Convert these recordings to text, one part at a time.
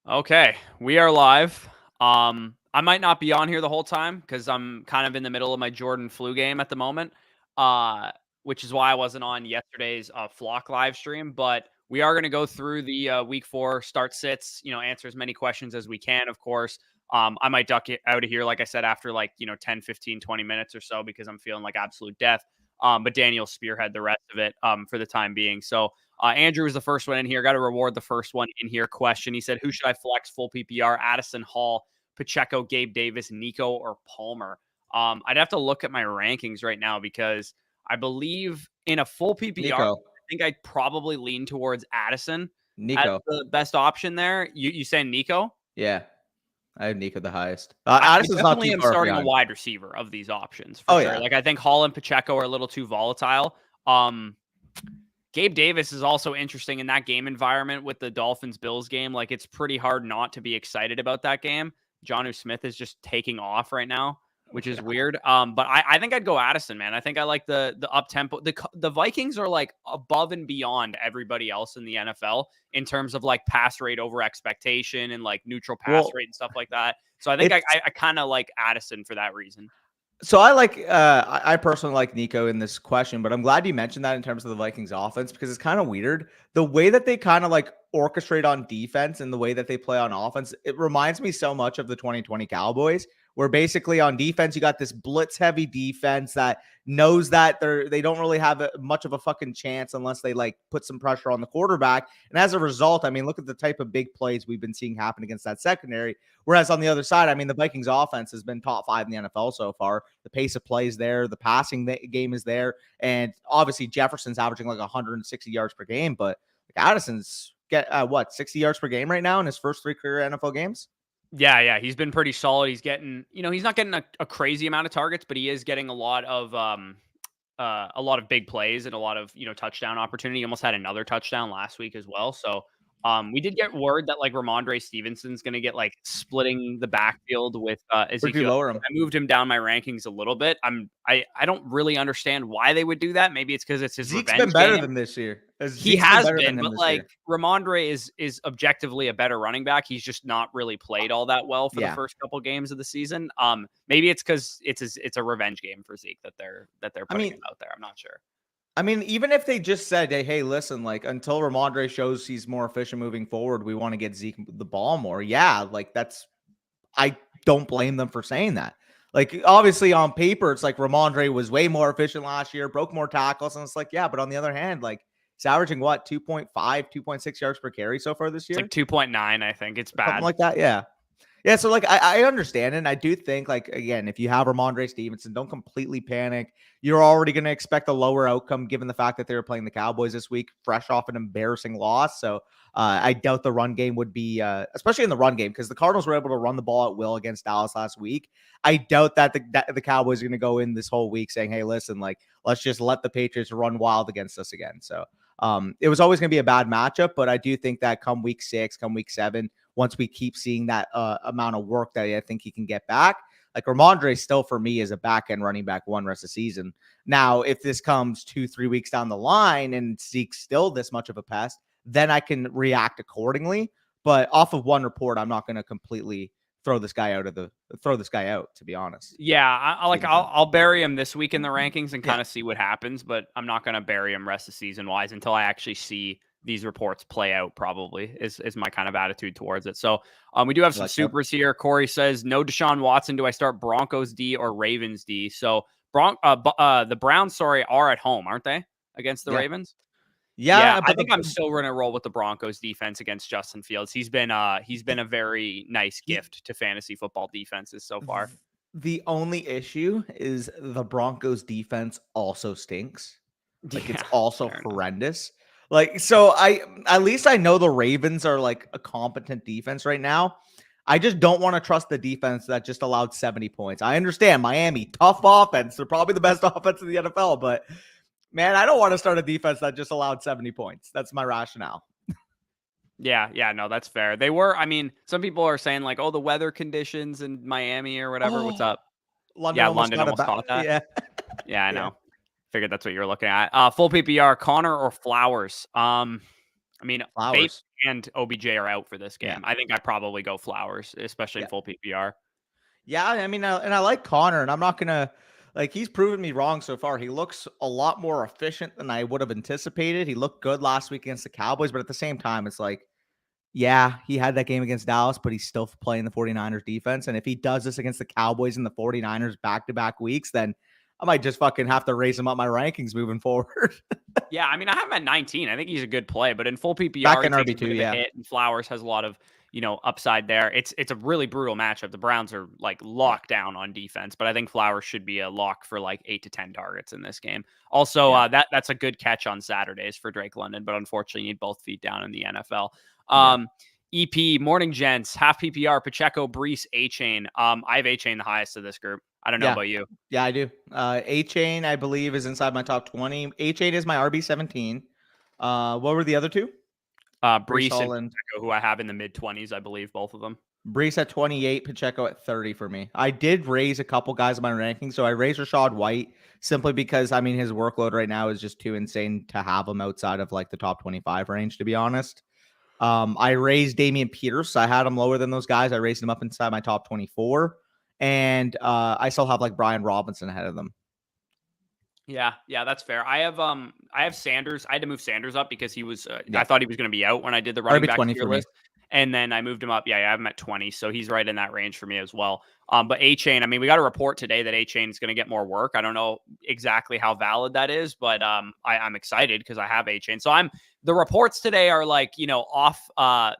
Okay, we are live. I might not be on here the whole time because I'm kind of in the middle of my Jordan flu game at the moment, uh, which is why I wasn't on yesterday's Flock live stream. But we are going to go through the week 4 start sits, answer as many questions as we can, of course. I might duck it out of here, like I said, after 10, 15, 20 minutes or so because I'm feeling like absolute death. But Daniel spearhead the rest of it for the time being. So Andrew was the first one in here. Got to reward the first one in here question. He said, who should I flex full PPR? Addison, Hall, Pacheco, Gabe Davis, Nico, or Palmer? I'd have to look at my rankings right now because I believe in a full PPR, Nico. I think I'd probably lean towards Addison as Nico. the best option there. You saying Nico? Yeah. I have Nico the highest. I Addison's not definitely too am far starting a behind. wide receiver of these options for sure. Yeah. Like I think Hall and Pacheco are a little too volatile. Gabe Davis is also interesting in that game environment with the Dolphins-Bills game. Like, it's pretty hard not to be excited about that game. Jonnu Smith is just taking off right now, which is weird. But I think I'd go Addison, man. I think I like the up-tempo. The Vikings are, like, above and beyond everybody else in the NFL in terms of, like, pass rate over expectation and, like, neutral pass rate and stuff like that. So I think I kind of like Addison for that reason. So I personally like Nico in this question, but I'm glad you mentioned that in terms of the Vikings offense because it's kind of weird. The way that they kind of like orchestrate on defense and the way that they play on offense, it reminds me so much of the 2020 Cowboys, where basically on defense, you got this blitz heavy defense that knows that they don't really have much of a fucking chance unless they like put some pressure on the quarterback. And as a result, I mean, look at the type of big plays we've been seeing happen against that secondary. Whereas on the other side, I mean, the Vikings offense has been top 5 in the NFL so far. The pace of play is there. The passing game is there. And obviously Jefferson's averaging like 160 yards per game, but like Addison's 60 yards per game right now in his first 3 career NFL games? Yeah, he's been pretty solid. He's getting, he's not getting a crazy amount of targets, but he is getting a lot of big plays and a lot of, touchdown opportunity. He almost had another touchdown last week as well. So we did get word that like Ramondre Stevenson's going to get like splitting the backfield with Ezekiel. Lower him. I moved him down my rankings a little bit. I don't really understand why they would do that. Maybe it's because it's his Zeke's revenge been better game. than this year. He has been, but like Ramondre is objectively a better running back. He's just not really played all that well for the first couple games of the season. Maybe it's because it's a revenge game for Zeke that they're putting him out there. I'm not sure. I mean, even if they just said, hey, listen, like until Ramondre shows he's more efficient moving forward, we want to get Zeke the ball more. Yeah, like I don't blame them for saying that. Like, obviously on paper, it's like Ramondre was way more efficient last year, broke more tackles. And it's like, yeah, but on the other hand, like he's averaging what, 2.5, 2.6 yards per carry so far this year? It's like 2.9, I think. It's bad. Something like that, yeah. Yeah, so like I understand it. And I do think like again, if you have Ramondre Stevenson, don't completely panic. You're already going to expect a lower outcome given the fact that they were playing the Cowboys this week, fresh off an embarrassing loss. So I doubt the run game would be, especially in the run game, because the Cardinals were able to run the ball at will against Dallas last week. I doubt that the Cowboys are going to go in this whole week saying, hey, listen, like let's just let the Patriots run wild against us again. So it was always going to be a bad matchup, but I do think that come week 6, come week 7, once we keep seeing that amount of work that I think he can get back, like Ramondre still for me is a back end running back 1 rest of the season. Now, if this comes 2-3 weeks down the line and Zeke's still this much of a pest, then I can react accordingly. But off of one report, I'm not going to completely throw this guy out, to be honest. Yeah, I'll bury him this week in the rankings and kind of see what happens, but I'm not going to bury him rest of season wise until I actually see these reports play out, probably is my kind of attitude towards it. So we do have some supers here. Corey says, no Deshaun Watson. Do I start Broncos D or Ravens D? So the Browns, are at home, aren't they, against the Ravens? Yeah, I think I'm still going to roll with the Broncos defense against Justin Fields. He's been a very nice gift to fantasy football defenses so far. The only issue is the Broncos defense also stinks. Like it's also horrendous. Like, so at least I know the Ravens are like a competent defense right now. I just don't want to trust the defense that just allowed 70 points. I understand Miami, tough offense. They're probably the best offense in the NFL, but man, I don't want to start a defense that just allowed 70 points. That's my rationale. Yeah, no, that's fair. They were, I mean, some people are saying like, oh, the weather conditions in Miami or whatever. What's up? London almost caught that. Yeah, I know. Figured that's what you were looking at. Full PPR, Connor or Flowers? I I mean, Bateman Flowers. and OBJ are out for this game. Yeah. I think I probably go Flowers, especially in Yeah. full PPR. Yeah, I mean, and I like Connor, and I'm not gonna like he's proven me wrong so far. He looks a lot more efficient than I would have anticipated. He looked good last week against the Cowboys, but at the same time, it's like, yeah, he had that game against Dallas, but he's still playing the 49ers defense. And if he does this against the Cowboys and the 49ers back-to-back weeks, then I might just fucking have to raise him up my rankings moving forward. Yeah, I mean, I have him at 19. I think he's a good play, but in full Back PPR, he in takes a RB2, bit of a yeah. hit, and Flowers has a lot of upside there. It's a really brutal matchup. The Browns are like locked down on defense, but I think Flowers should be a lock for like 8 to 10 targets in this game. Also, Yeah. that's a good catch on Saturdays for Drake London, but unfortunately, you need both feet down in the NFL. Yeah. EP morning gents, half PPR, Pacheco, Brees, A Chain. I have A Chain the highest of this group. I don't know about you. Yeah, I do. A Chain, I believe, is inside my top 20. A Chain is my RB17. What were the other two? Brees and and Pacheco, who I have in the mid 20s, I believe, both of them. Brees at 28, Pacheco at 30 for me. I did raise a couple guys in my ranking. So I raised Rashad White simply because, I mean, his workload right now is just too insane to have him outside of like the top 25 range, to be honest. I raised Damian Pierce. I had him lower than those guys. I raised him up inside my top 24. And I still have like Brian Robinson ahead of them. Yeah, that's fair. I have Sanders. I had to move Sanders up because he was I thought he was going to be out when I did the running back tier list. And then I moved him up. Yeah, I have him at 20. So he's right in that range for me as well. But A-Chain, I mean, we got a report today that A-Chain is going to get more work. I don't know exactly how valid that is, but I'm excited because I have A-Chain. So the reports today are like, off.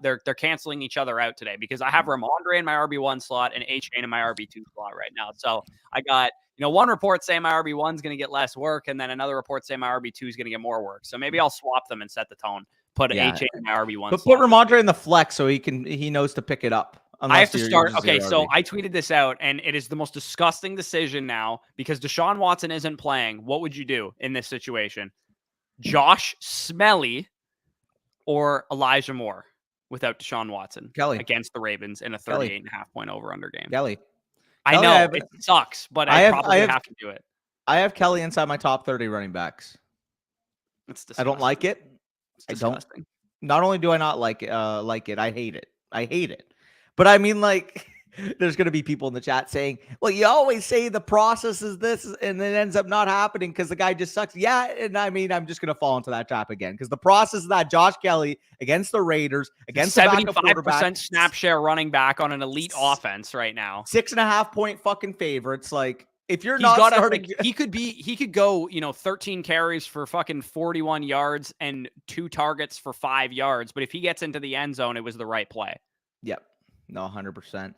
They're canceling each other out today because I have Ramondre in my RB1 slot and A-Chain in my RB2 slot right now. So I got, one report saying my RB1 is going to get less work, and then another report saying my RB2 is going to get more work. So maybe I'll swap them and set the tone. Put A-Chain in my RB1. But put Ramondre in the flex so he knows to pick it up. I have to start. Okay, so I tweeted this out, and it is the most disgusting decision now because Deshaun Watson isn't playing. What would you do in this situation? Josh Smelly or Elijah Moore without Deshaun Watson against the Ravens in a 38.5 point over-under game? Kelly. I know it sucks, but I probably have to do it. I have Kelly inside my top 30 running backs. It's disgusting. I don't like it. It's disgusting. Not only do I not like it, I hate it. I hate it. But I mean, like, there's going to be people in the chat saying, well, you always say the process is this, and it ends up not happening because the guy just sucks. Yeah, and I mean, I'm just going to fall into that trap again because the process is that Josh Kelly against the Raiders, against 75% snap share running back on an elite offense right now. 6.5 point fucking favorites. Like, if you're not starting, he could go, 13 carries for fucking 41 yards and 2 targets for 5 yards. But if he gets into the end zone, it was the right play. Yep. No, 100%.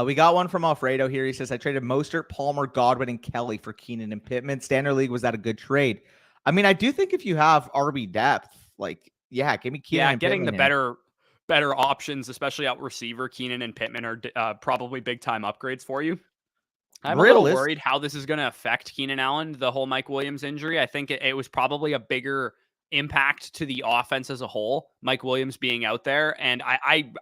We got one from Alfredo here. He says, I traded Mostert, Palmer, Godwin, and Kelly for Keenan and Pittman. Standard League, was that a good trade? I mean, I do think if you have RB depth, like, give me Keenan and getting Pittman the better options, especially out receiver, Keenan and Pittman are probably big-time upgrades for you. I'm a little worried how this is going to affect Keenan Allen, the whole Mike Williams injury. I think it was probably a bigger impact to the offense as a whole, Mike Williams being out there. And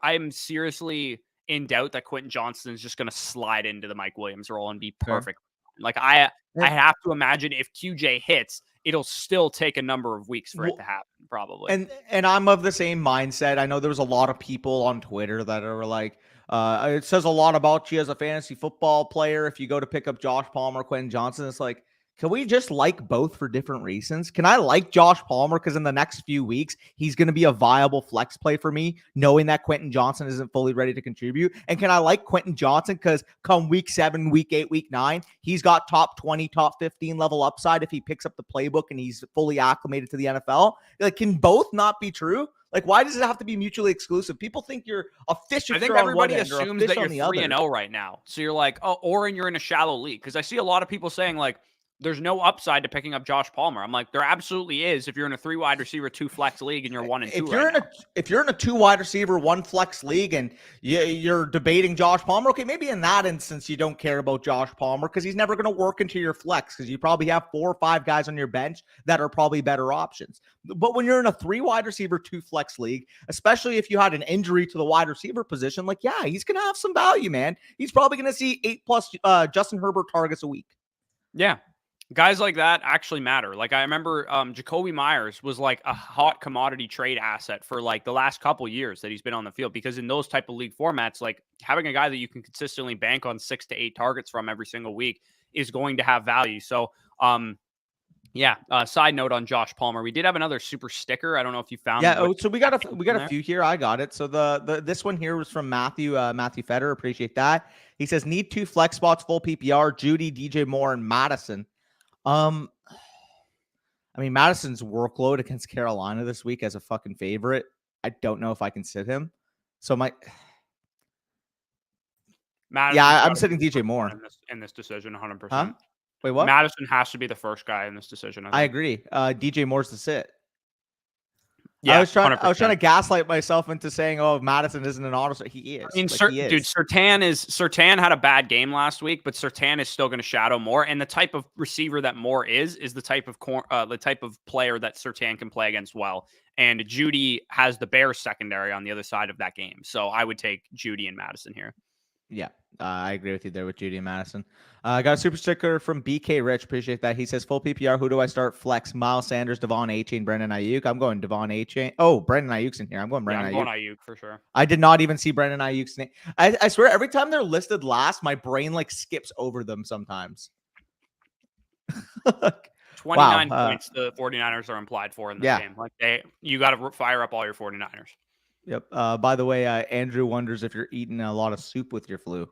I'm seriously in doubt that Quentin Johnston is just going to slide into the Mike Williams role and be perfect. Sure. Like I have to imagine if QJ hits, it'll still take a number of weeks for it to happen, probably. And I'm of the same mindset. I know there was a lot of people on Twitter that are like, it says a lot about you as a fantasy football player if you go to pick up Josh Palmer, Quentin Johnson. It's like, can we just like both for different reasons? Can I like Josh Palmer because in the next few weeks, he's going to be a viable flex play for me, knowing that Quentin Johnson isn't fully ready to contribute? And can I like Quentin Johnson because come week 7, week 8, week 9, he's got top 20, top 15 level upside if he picks up the playbook and he's fully acclimated to the NFL? Like, can both not be true? Like, why does it have to be mutually exclusive? People think you're a fish. I think everybody assumes that you're 3-0 right now. So you're like, oh, or you're in a shallow league. Because I see a lot of people saying like, there's no upside to picking up Josh Palmer. I'm like, there absolutely is if you're in a 3 wide receiver, 2 flex league and you're 1 and 2. If you're in a 2 wide receiver, 1 flex league and you're debating Josh Palmer, okay, maybe in that instance you don't care about Josh Palmer because he's never going to work into your flex because you probably have 4 or 5 guys on your bench that are probably better options. But when you're in a 3 wide receiver, 2 flex league, especially if you had an injury to the wide receiver position, like, yeah, he's going to have some value, man. He's probably going to see 8+ Justin Herbert targets a week. Yeah. Guys like that actually matter. Like I remember Jacoby Myers was like a hot commodity trade asset for like the last couple years that he's been on the field, because in those type of league formats, like having a guy that you can consistently bank on 6 to 8 targets from every single week is going to have value. So yeah, side note on Josh Palmer. We did have another super sticker. I don't know if you found Yeah. what Oh, so we got a few here. I got it. So the this one here was from Matthew Feder. Appreciate that. He says need 2 flex spots, full PPR, Judy, DJ Moore, and Madison. I mean, Madison's workload against Carolina this week as a fucking favorite. I don't know if I can sit him. So I'm sitting DJ Moore in this decision, 100%. Huh? Wait, what? Madison has to be the first guy in this decision. I agree. DJ Moore's the sit. Yeah, I was trying to gaslight myself into saying, "Oh, Madison isn't an auto." He is. I mean, he is. Dude, Surtain had a bad game last week, but Surtain is still going to shadow Moore. And the type of receiver that Moore is the type of player that Surtain can play against well. And Judy has the Bears secondary on the other side of that game, so I would take Judy and Madison here. Yeah, I agree with you there with Judy and Madison. I got a super sticker from BK Rich. Appreciate that. He says, full PPR, who do I start? Flex, Miles Sanders, Devon Achane, Brendan Ayuk. I'm going Devon Achane. Oh, Brendan Ayuk's in here. I'm going Brendan Ayuk. I'm going Ayuk for sure. I did not even see Brendan Ayuk's name. I swear, every time they're listed last, my brain like skips over them sometimes. 29 points the 49ers are implied for in this game. Like you got to fire up all your 49ers. Yep. By the way, Andrew wonders if you're eating a lot of soup with your flu.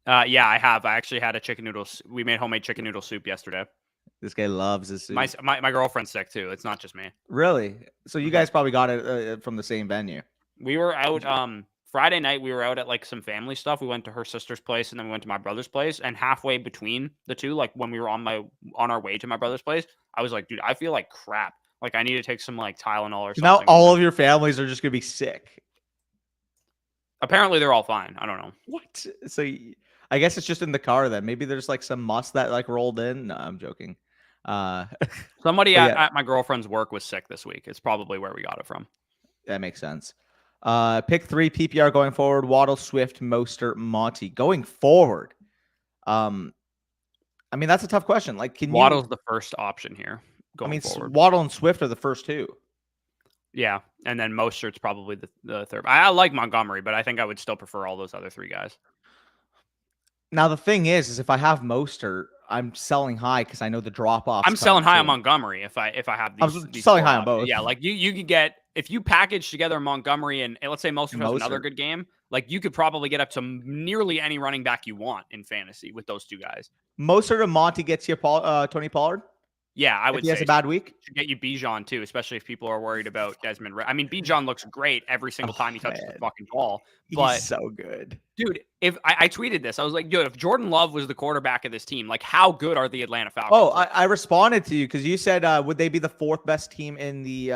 Yeah, I have. I actually had a chicken noodle. We made homemade chicken noodle soup yesterday. This guy loves his soup. My girlfriend's sick too. It's not just me. Really? So you guys probably got it from the same venue. We were out Friday night. We were out at like some family stuff. We went to her sister's place and then we went to my brother's place. And halfway between the two, like when we were on our way to my brother's place, I was like, dude, I feel like crap. Like I need to take some like Tylenol or something. Now all of your families are just gonna be sick. Apparently they're all fine. I don't know. What? So I guess it's just in the car then. Maybe there's like some must that like rolled in. No, I'm joking. Somebody at my girlfriend's work was sick this week. It's probably where we got it from. That makes sense. Pick 3 PPR going forward. Waddle, Swift, Mostert, Monty. Going forward. I mean, that's a tough question. Like, Waddle's the first option here. Going forward. Waddle and Swift are the first 2. Yeah, and then Mostert's probably the third. I like Montgomery, but I think I would still prefer all those other 3 guys. Now the thing is if I have Mostert, I'm selling high because I know the drop off. I'm selling high on Montgomery if I have these. I'm selling high on both. Yeah, like you could get, if you package together Montgomery and let's say Mostert has another good game, like you could probably get up to nearly any running back you want in fantasy with those 2 guys. Mostert and Monty gets you Tony Pollard. Yeah, I would say he has a bad week. Should get you Bijan too, especially if people are worried about Desmond. I mean, Bijan looks great every single time he touches the fucking ball. But he's so good, dude. If I tweeted this, I was like, dude, if Jordan Love was the quarterback of this team, like how good are the Atlanta Falcons? Oh, I responded to you because you said would they be the 4th best team in the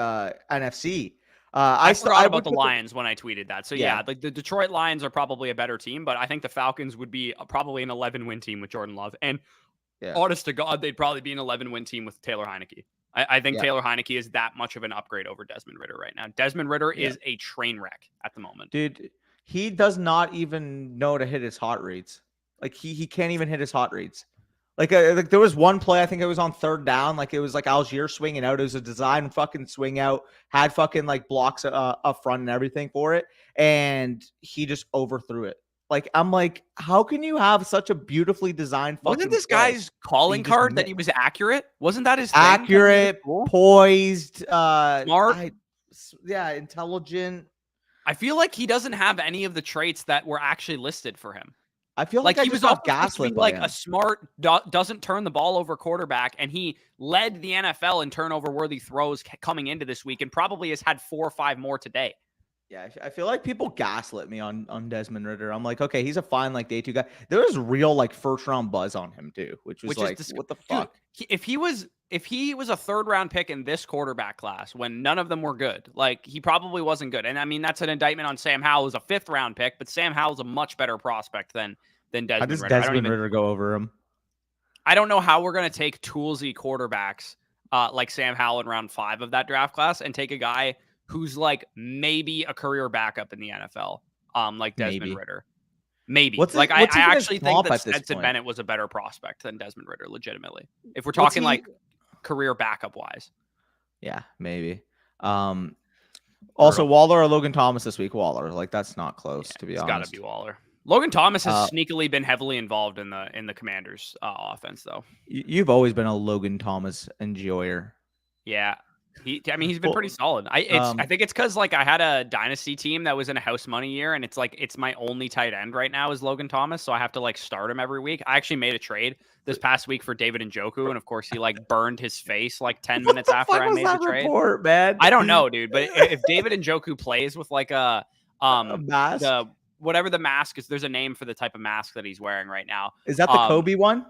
NFC? I forgot about the Lions when I tweeted that. So yeah, like the Detroit Lions are probably a better team, but I think the Falcons would be probably an 11-win team with Jordan Love. And honest to God, they'd probably be an 11-win team with Taylor Heineke. I think Taylor Heineke is that much of an upgrade over Desmond Ridder right now. Desmond Ridder is a train wreck at the moment. Dude, he does not even know to hit his hot reads. Like he can't even hit his hot reads. Like there was one play, I think it was on 3rd down. Like it was like Algier swinging out. It was a design fucking swing out. Had fucking like blocks up front and everything for it. And he just overthrew it. Like, I'm like, how can you have such a beautifly designed fucking Wasn't this guy's calling card that he was accurate? Wasn't that his accurate, poised, smart? Intelligent. I feel like he doesn't have any of the traits that were actually listed for him. I feel like he was off gaslit. Like a smart, doesn't turn the ball over quarterback, and he led the NFL in turnover-worthy throws coming into this week, and probably has had 4 or 5 more today. Yeah, I feel like people gaslit me on Desmond Ridder. I'm like, okay, he's a fine like day 2 guy. There was real like 1st-round buzz on him too, which like, what the fuck? Dude, if he was a 3rd-round pick in this quarterback class when none of them were good, like he probably wasn't good. And I mean, that's an indictment on Sam Howell, who's a 5th-round pick, but Sam Howell's a much better prospect than Desmond Ridder. How does Desmond Ridder go over him? I don't know how we're going to take toolsy quarterbacks like Sam Howell in round 5 of that draft class and take a guy who's like maybe a career backup in the NFL, like Desmond Ridder. Maybe. What's Like, I what's even his actually think comp that at this Stetson point? Bennett was a better prospect than Desmond Ridder, legitimately. If we're What's talking, he? like, career backup-wise. Yeah, maybe. Also, Brutal. Waller or Logan Thomas this week. Waller, like that's not close, Yeah, to be it's gotta be honest. Waller. Logan Thomas has Uh, sneakily been heavily involved in the Commanders' offense, though. you've always been a Logan Thomas enjoyer. Yeah. I mean, he's been pretty Well, solid. I think it's because, like, I had a dynasty team that was in a house money year, and it's like it's my only tight end right now is Logan Thomas, so I have to like start him every week. I actually made a trade this past week for David Njoku, and of course he like burned his face like 10 what minutes the after fuck I was made the that trade. report, man? I don't know, dude, but if David Njoku plays with like A mask? the whatever the mask is, there's a name for the type of mask that he's wearing right now. Is that the Kobe one?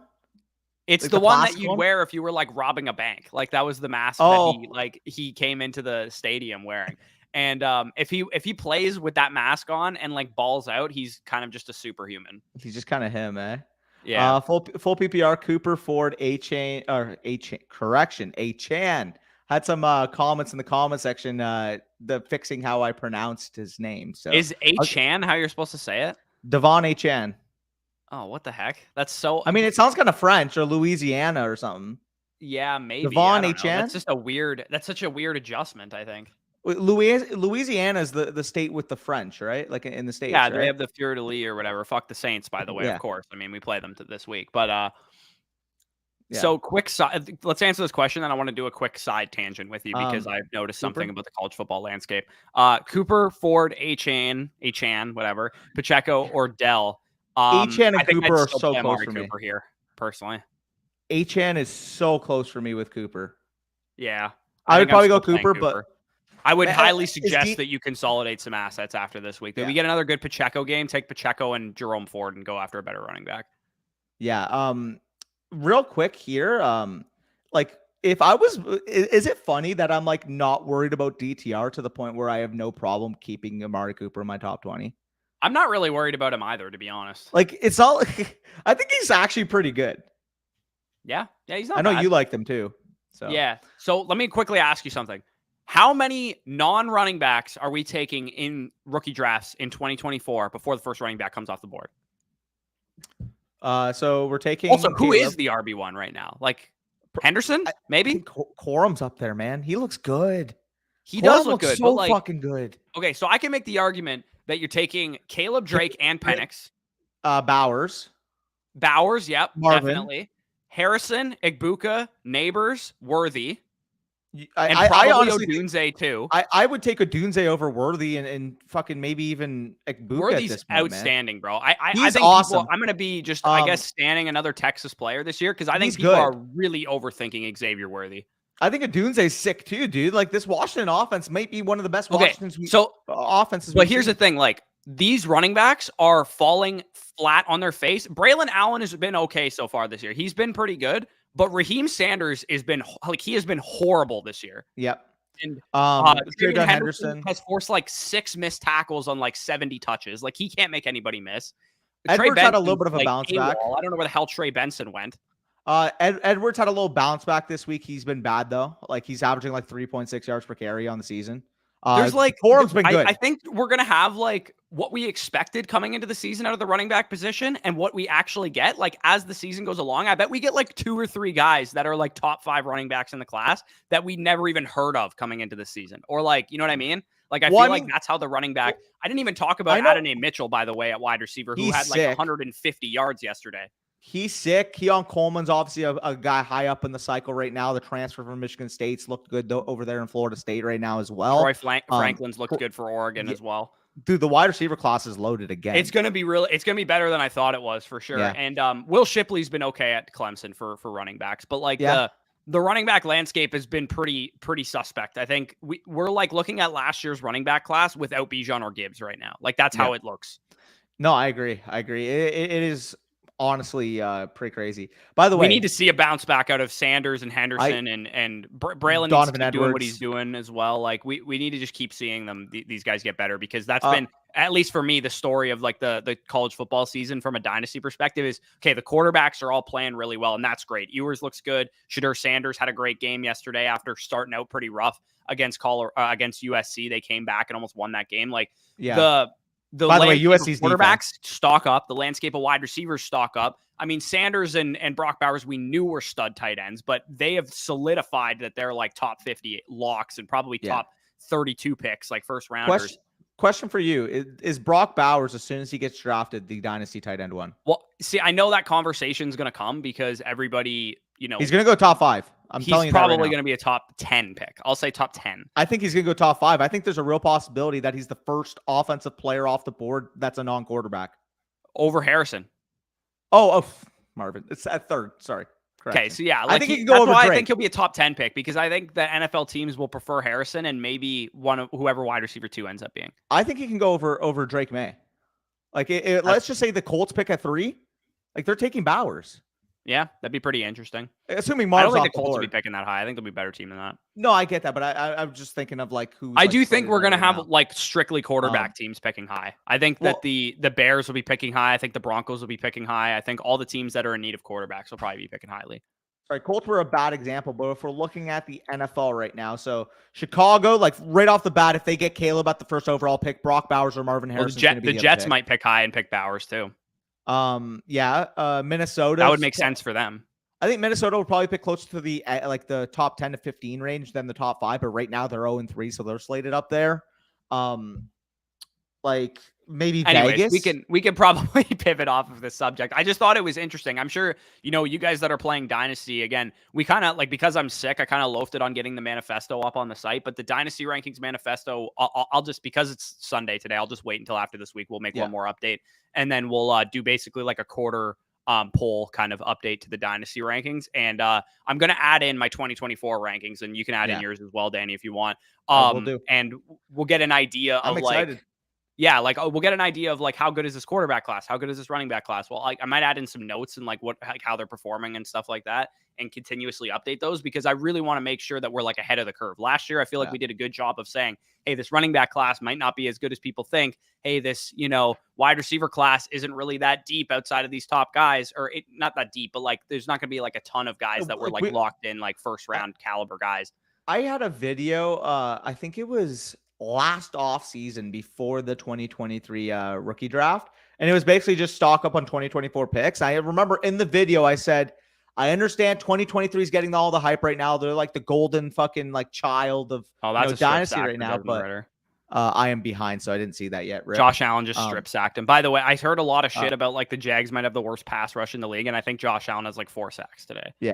It's Like the the one that plastic you'd one? wear if you were like robbing a bank. Like that was the mask that Oh, he came into the stadium wearing. And if he plays with that mask on and like balls out, he's kind of just a superhuman. he's just kind of him, eh? Yeah. Full PPR. Cooper, Ford, A Chan had some comments in the comment section. The fixing how I pronounced his name. So Is A Chan how you're supposed to say it? Devon A Chan. Oh, what the heck? That's so. I mean, it sounds kind of French or Louisiana or something. Yeah, maybe. Devon I A don't know. Chan. That's just a weird. That's such a weird adjustment, I think. Louisiana is the state with the French, right? Like in the States, Yeah, right? they have the Fleur de Lis or whatever. Fuck the Saints, by the way, Yeah. of course. I mean, we play them this week. But Yeah. so quick side. Let's answer this question, and I want to do a quick side tangent with you because I've noticed Cooper? something about the college football landscape. Cooper, Ford, Chan, whatever, Pacheco, or Dell. Chan and I think Cooper I'd are still so play close Amari for me. Cooper here, personally. Chan is so close for me with Cooper. Yeah, I would think I'm probably go still playing Cooper, but I would Man, highly is suggest that you consolidate some assets after this week. If Yeah. we get another good Pacheco game, take Pacheco and Jerome Ford and go after a better running back. Yeah. Real quick here. Like if I was, is it funny that I'm like not worried about DTR to the point where I have no problem keeping Amari Cooper in my top 20? I'm not really worried about him either, to be honest. Like it's all. I think he's actually pretty good. Yeah, he's not. I know bad. you like them too. So Yeah. So let me quickly ask you something. How many non-running backs are we taking in rookie drafts in 2024 before the first running back comes off the board? So we're taking. Also, who Caleb. is the RB1 right now? Like Henderson, I maybe? think Corum's up there, man. He looks good. He does Corum look looks good, so but like, fucking good. okay, so I can make the argument that you're taking Caleb Drake and Penix. Bowers, yep, Marvin. definitely. Harrison, Igbuka, Neighbors, Worthy, I and probably honestly Odunze too. I would take Odunze over Worthy and fucking maybe even Igbuka Worthy's at this point, outstanding, bro. I He's think awesome. I'm going to be just, I guess, standing another Texas player this year because I think he's people good. are really overthinking Xavier Worthy. I think Odunze's sick too, dude. Like this Washington offense might be one of the best Washington's offenses. But here's the thing, like these running backs are falling flat on their face. Braylon Allen has been okay so far this year. He's been pretty good, but Raheem Sanders has been horrible this year. Yep. And Henderson has forced like 6 missed tackles on like 70 touches. Like he can't make anybody miss. Edwards had a little bit of a bounce back. I don't know where the hell Trey Benson went. Edwards had a little bounce back this week. He's been bad though. Like he's averaging like 3.6 yards per carry on the season. There's like Corum's been good. I think we're gonna have like what we expected coming into the season out of the running back position and what we actually get. Like as the season goes along, I bet we get like 2 or 3 guys that are like top 5 running backs in the class that we never even heard of coming into the season. Or like, you know what I mean? Like I feel like that's how the running back. I didn't even talk about Adonai Mitchell, by the way, at wide receiver, who had like 150 yards yesterday. He's sick. Keon Coleman's obviously a guy high up in the cycle right now. The transfer from Michigan State's looked good over there in Florida State right now as well. Troy Franklin's looked good for Oregon as well. Dude, the wide receiver class is loaded again. It's gonna be better than I thought it was for sure. Yeah. And Will Shipley's been okay at Clemson for running backs, but like the running back landscape has been pretty suspect. I think we're like looking at last year's running back class without Bijan or Gibbs right now. Like that's how it looks. No, I agree. It is honestly pretty crazy. By the way, we need to see a bounce back out of Sanders and Henderson and Braylon needs to keep doing what he's doing as well. Like we need to just keep seeing these guys get better because that's been, at least for me, the story of like the college football season from a dynasty perspective is, okay, the quarterbacks are all playing really well and that's great. Ewers looks good. Shedeur Sanders had a great game yesterday after starting out pretty rough against USC. They came back and almost won that game. Like By the way, landscape of USC's quarterbacks defense. stock up. The landscape of wide receivers stock up. I mean, Sanders and Brock Bowers, we knew were stud tight ends, but they have solidified that they're like top 50 locks and probably top 32 picks, like first rounders. Question for you. Is Brock Bowers, as soon as he gets drafted, the dynasty tight end one? Well, see, I know that conversation is going to come because everybody, you know, he's going to go top 5. I'm telling you that right now. He's probably going to be a top 10 pick. I'll say top 10. I think he's going to go top 5. I think there's a real possibility that he's the first offensive player off the board that's a non-quarterback. Over Harrison. Oh, Marvin. It's at third. Sorry. Okay, so yeah, I think he can go over Drake. I think he'll be a top 10 pick because I think the NFL teams will prefer Harrison and maybe one of whoever wide receiver 2 ends up being. I think he can go over Drake May. Like, let's just say the Colts pick at 3. Like, they're taking Bowers. Yeah, that'd be pretty interesting. Assuming Marv's I don't think the Colts will be picking that high. I think they'll be a better team than that. No, I get that, but I'm just thinking of like who. I do think we're gonna have like strictly quarterback teams picking high. I think that the Bears will be picking high. I think the Broncos will be picking high. I think all the teams that are in need of quarterbacks will probably be picking highly. Sorry, Colts were a bad example, but if we're looking at the NFL right now, so Chicago, like right off the bat, if they get Caleb at the first overall pick, Brock Bowers or Marvin Harrison, the Jets might pick high and pick Bowers too. Minnesota. That would make sense for them. I think Minnesota would probably pick closer to the like the top 10 to 15 range than the top 5, but right now they're 0-3, so they're slated up there. Like maybe Vegas. We can probably pivot off of this subject. I just thought it was interesting. I'm sure, you know, you guys that are playing Dynasty, again, we kind of like, because I'm sick, I kind of loafed it on getting the manifesto up on the site, but the Dynasty Rankings manifesto, I'll just, because it's Sunday today, I'll just wait until after this week. We'll make one more update, and then we'll do basically like a quarter poll kind of update to the Dynasty Rankings. And I'm going to add in my 2024 rankings, and you can add in yours as well, Danny, if you want. We'll do. And we'll get an idea of excited. we'll get an idea of like how good is this quarterback class? How good is this running back class? Well, I might add in some notes and like how they're performing and stuff like that, and continuously update those, because I really want to make sure that we're like ahead of the curve. Last year, I feel like we did a good job of saying, hey, this running back class might not be as good as people think. Hey, this, you know, wide receiver class isn't really that deep outside of these top guys, or not that deep, but like there's not going to be like a ton of guys that were like locked in, like first round caliber guys. I had a video, I think it was last off season before the 2023 rookie draft, and it was basically just stock up on 2024 picks. I remember in the video I said, I understand 2023 is getting all the hype right now. They're like the golden fucking like child of Dynasty right now, but I am behind, so I didn't see that yet. Rip. Josh Allen just strip sacked him. By the way, I heard a lot of shit about like the Jags might have the worst pass rush in the league, and I think Josh Allen has like 4 sacks today. Yeah.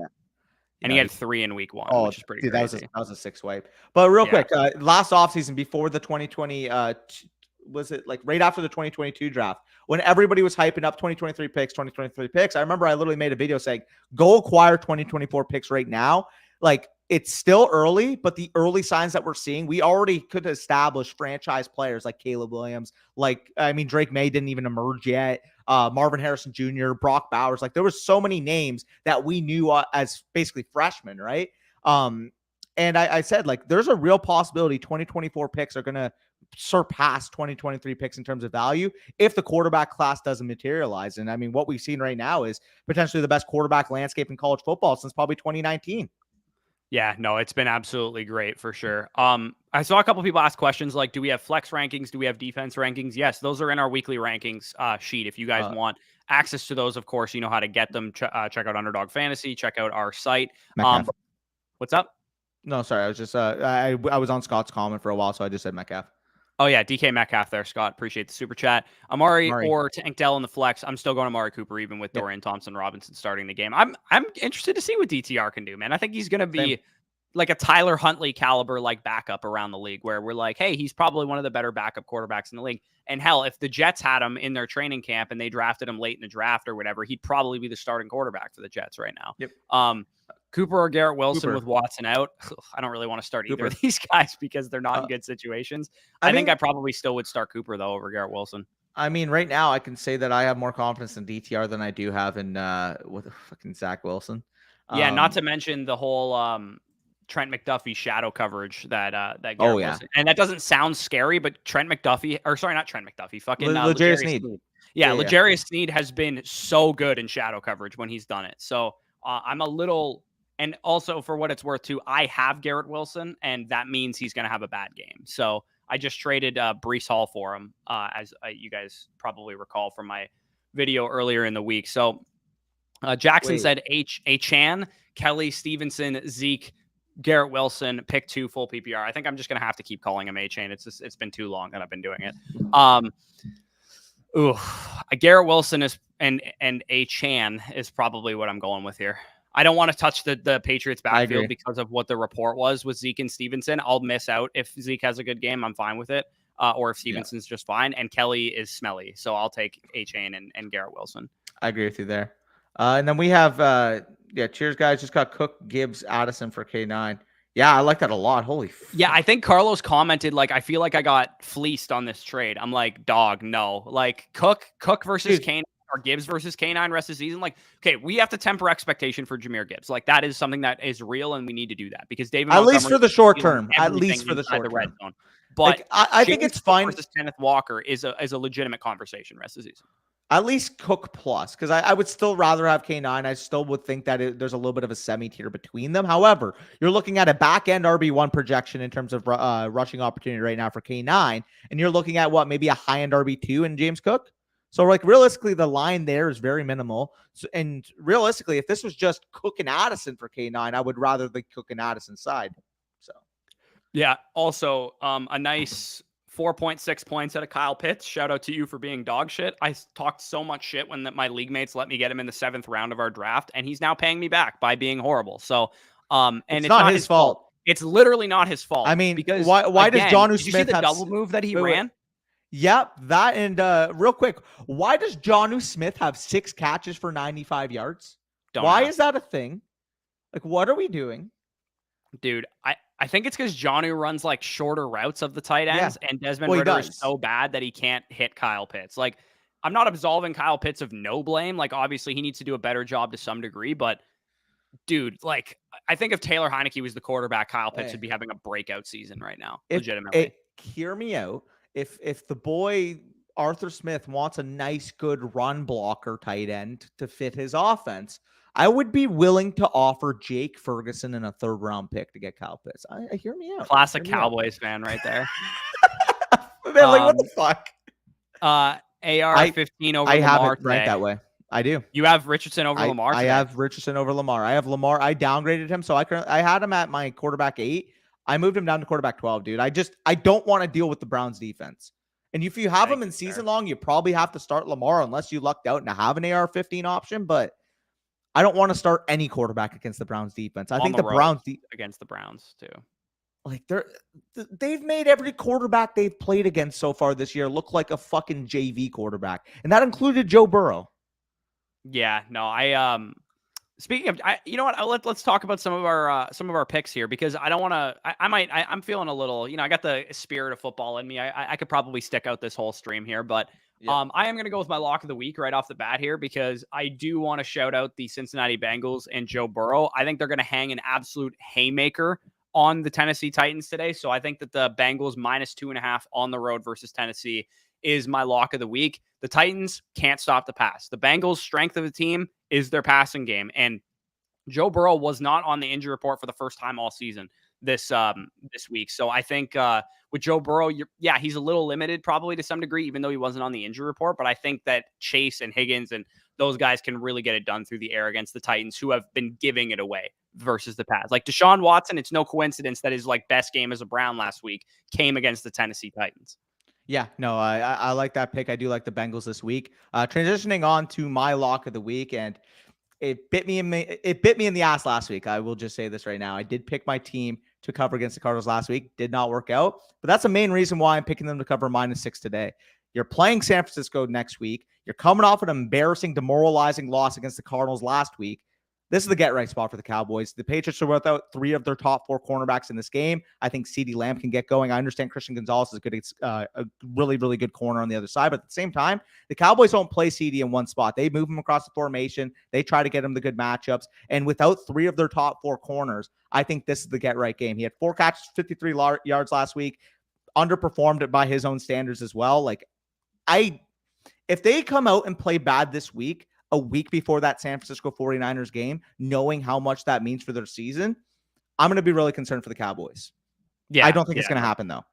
And he had 3 in week 1, which is pretty crazy. That was a 6 wipe. But real quick, last offseason before the 2020, was it like right after the 2022 draft, when everybody was hyping up 2023 picks, I remember I literally made a video saying, go acquire 2024 picks right now. Like, it's still early, but the early signs that we're seeing, we already could establish franchise players like Caleb Williams. Like, I mean, Drake May didn't even emerge yet. Marvin Harrison Jr., Brock Bowers. Like, there was so many names that we knew as basically freshmen, right? And I said, like, there's a real possibility 2024 picks are going to surpass 2023 picks in terms of value if the quarterback class doesn't materialize. And I mean, what we've seen right now is potentially the best quarterback landscape in college football since probably 2019. Yeah, no, it's been absolutely great for sure. I saw a couple people ask questions like, do we have flex rankings? Do we have defense rankings? Yes, those are in our weekly rankings sheet. If you guys want access to those, of course, you know how to get them. Check out Underdog Fantasy. Check out our site. What's up? No, sorry. I was just I was on Scott's comment for a while, so I just said Metcalf. Oh, yeah, DK Metcalf there, Scott. Appreciate the super chat. Amari or Tank Dell in the flex. I'm still going Amari Cooper, even with Dorian Thompson-Robinson starting the game. I'm interested to see what DTR can do, man. I think he's going to be like a Tyler Huntley caliber like backup around the league, where we're like, hey, he's probably one of the better backup quarterbacks in the league. And hell, if the Jets had him in their training camp and they drafted him late in the draft or whatever, he'd probably be the starting quarterback for the Jets right now. Yep. Cooper or Garrett Wilson with Watson out. I don't really want to start either of these guys because they're not in good situations. I think I probably still would start Cooper, though, over Garrett Wilson. I mean, right now I can say that I have more confidence in DTR than I do have in with fucking Zach Wilson. Yeah, not to mention the whole Trent McDuffie shadow coverage that Garrett Wilson. And that doesn't sound scary, but Trent McDuffie, or sorry, not Trent McDuffie, fucking L'Jarius Sneed. Yeah, L'Jarius Sneed has been so good in shadow coverage when he's done it. So I'm a little... And also, for what it's worth, too, I have Garrett Wilson, and that means he's going to have a bad game. So I just traded Breece Hall for him, as you guys probably recall from my video earlier in the week. So Jackson said Chan, Kelly, Stevenson, Zeke, Garrett Wilson, pick 2 full PPR. I think I'm just going to have to keep calling him Chan. It's been too long that I've been doing it. Garrett Wilson and Chan is probably what I'm going with here. I don't want to touch the Patriots backfield because of what the report was with Zeke and Stevenson. I'll miss out if Zeke has a good game. I'm fine with it. Or if Stevenson's just fine. And Kelly is smelly. So I'll take Chan and Garrett Wilson. I agree with you there. And then we have, cheers, guys. Just got Cook, Gibbs, Addison for K9. Yeah, I like that a lot. Holy Yeah, I think Carlos commented, like, I feel like I got fleeced on this trade. I'm like, dog, no. Like, Cook versus K9 or Gibbs versus K9 rest of the season. Like, okay, we have to temper expectation for Jahmyr Gibbs. Like, that is something that is real, and we need to do that because David Montgomery, at least for the short term. At least for the short term. Zone. But like, I think it's fine. Versus Kenneth Walker is a legitimate conversation rest of the season. At least Cook plus, because I would still rather have K9. I still would think that there's a little bit of a semi-tier between them. However, you're looking at a back-end RB1 projection in terms of rushing opportunity right now for K9, and you're looking at maybe a high-end RB2 in James Cook. So, like, realistically, the line there is very minimal. So, and realistically, if this was just Cook and Addison for K9, I would rather the Cook and Addison side. So, yeah. Also, a nice 4.6 points out of Kyle Pitts. Shout out to you for being dog shit. I talked so much shit when my league mates let me get him in the 7th round of our draft, and he's now paying me back by being horrible. So, and it's not his fault. It's literally not his fault. I mean, because why does Jonnu Smith did you see the double move that he ran? Yep, that and real quick, why does Jonnu Smith have 6 catches for 95 yards? Why is that a thing? Like, what are we doing? Dude, I think it's because Jonnu runs like shorter routes of the tight ends, and Desmond Ridder is so bad that he can't hit Kyle Pitts. Like, I'm not absolving Kyle Pitts of no blame. Like, obviously, he needs to do a better job to some degree, but dude, like, I think if Taylor Heineke was the quarterback, Kyle Pitts would be having a breakout season right now. Legitimately. Hear me out. If the boy Arthur Smith wants a nice, good run blocker tight end to fit his offense, I would be willing to offer Jake Ferguson in a 3rd round pick to get Kyle Pitts. I hear me out. Classic Cowboys fan right there. Man, like, what the fuck? AR-15 over Lamar. I have it ranked that way. I do. You have Richardson over Lamar? I have Richardson over Lamar. I have Lamar. I downgraded him, so I had him at my quarterback 8. I moved him down to quarterback 12, dude. I don't want to deal with the Browns defense. And if you have him in season long, you probably have to start Lamar unless you lucked out and have an AR-15 option, but I don't want to start any quarterback against the Browns defense. I think the Browns against the Browns too. Like, they've made every quarterback they've played against so far this year look like a fucking JV quarterback, and that included Joe Burrow. Yeah, no, speaking of, you know what? Let's talk about some of our picks here, because I don't want to. I'm feeling a little. I got the spirit of football in me. I could probably stick out this whole stream here, but I am going to go with my lock of the week right off the bat here, because I do want to shout out the Cincinnati Bengals and Joe Burrow. I think they're going to hang an absolute haymaker on the Tennessee Titans today. So I think that the Bengals -2.5 on the road versus Tennessee is my lock of the week. The Titans can't stop the pass. The Bengals' strength of the team is their passing game. And Joe Burrow was not on the injury report for the first time all season this week. So I think with Joe Burrow, he's a little limited probably to some degree, even though he wasn't on the injury report. But I think that Chase and Higgins and those guys can really get it done through the air against the Titans, who have been giving it away versus the pass. Like Deshaun Watson, it's no coincidence that his best game as a Brown last week came against the Tennessee Titans. Yeah, no, I like that pick. I do like the Bengals this week. Transitioning on to my lock of the week, and it bit me in the ass last week. I will just say this right now. I did pick my team to cover against the Cardinals last week. Did not work out, but that's the main reason why I'm picking them to cover -6 today. You're playing San Francisco next week. You're coming off an embarrassing, demoralizing loss against the Cardinals last week. This is the get-right spot for the Cowboys. The Patriots are without 3 of their top 4 cornerbacks in this game. I think CeeDee Lamb can get going. I understand Christian Gonzalez is a really, really good corner on the other side. But at the same time, the Cowboys don't play CeeDee in one spot. They move him across the formation. They try to get him the good matchups. And without 3 of their top 4 corners, I think this is the get-right game. He had 4 catches, 53 yards last week. Underperformed it by his own standards as well. If they come out and play bad this week, a week before that San Francisco 49ers game, knowing how much that means for their season, I'm going to be really concerned for the Cowboys. Yeah, I don't think it's going to happen, though.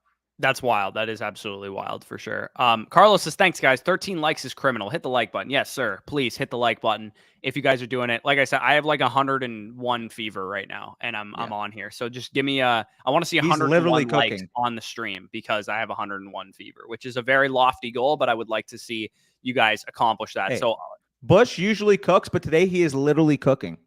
That's wild. That is absolutely wild for sure. Carlos says, thanks, guys. 13 likes is criminal. Hit the like button. Yes, sir. Please hit the like button if you guys are doing it. Like I said, I have like 101 fever right now, and I'm on here. So just give me I want to see He's literally 101 likes cooking on the stream because I have 101 fever, which is a very lofty goal, but I would like to see you guys accomplish that. Hey, so Bush usually cooks, but today he is literally cooking.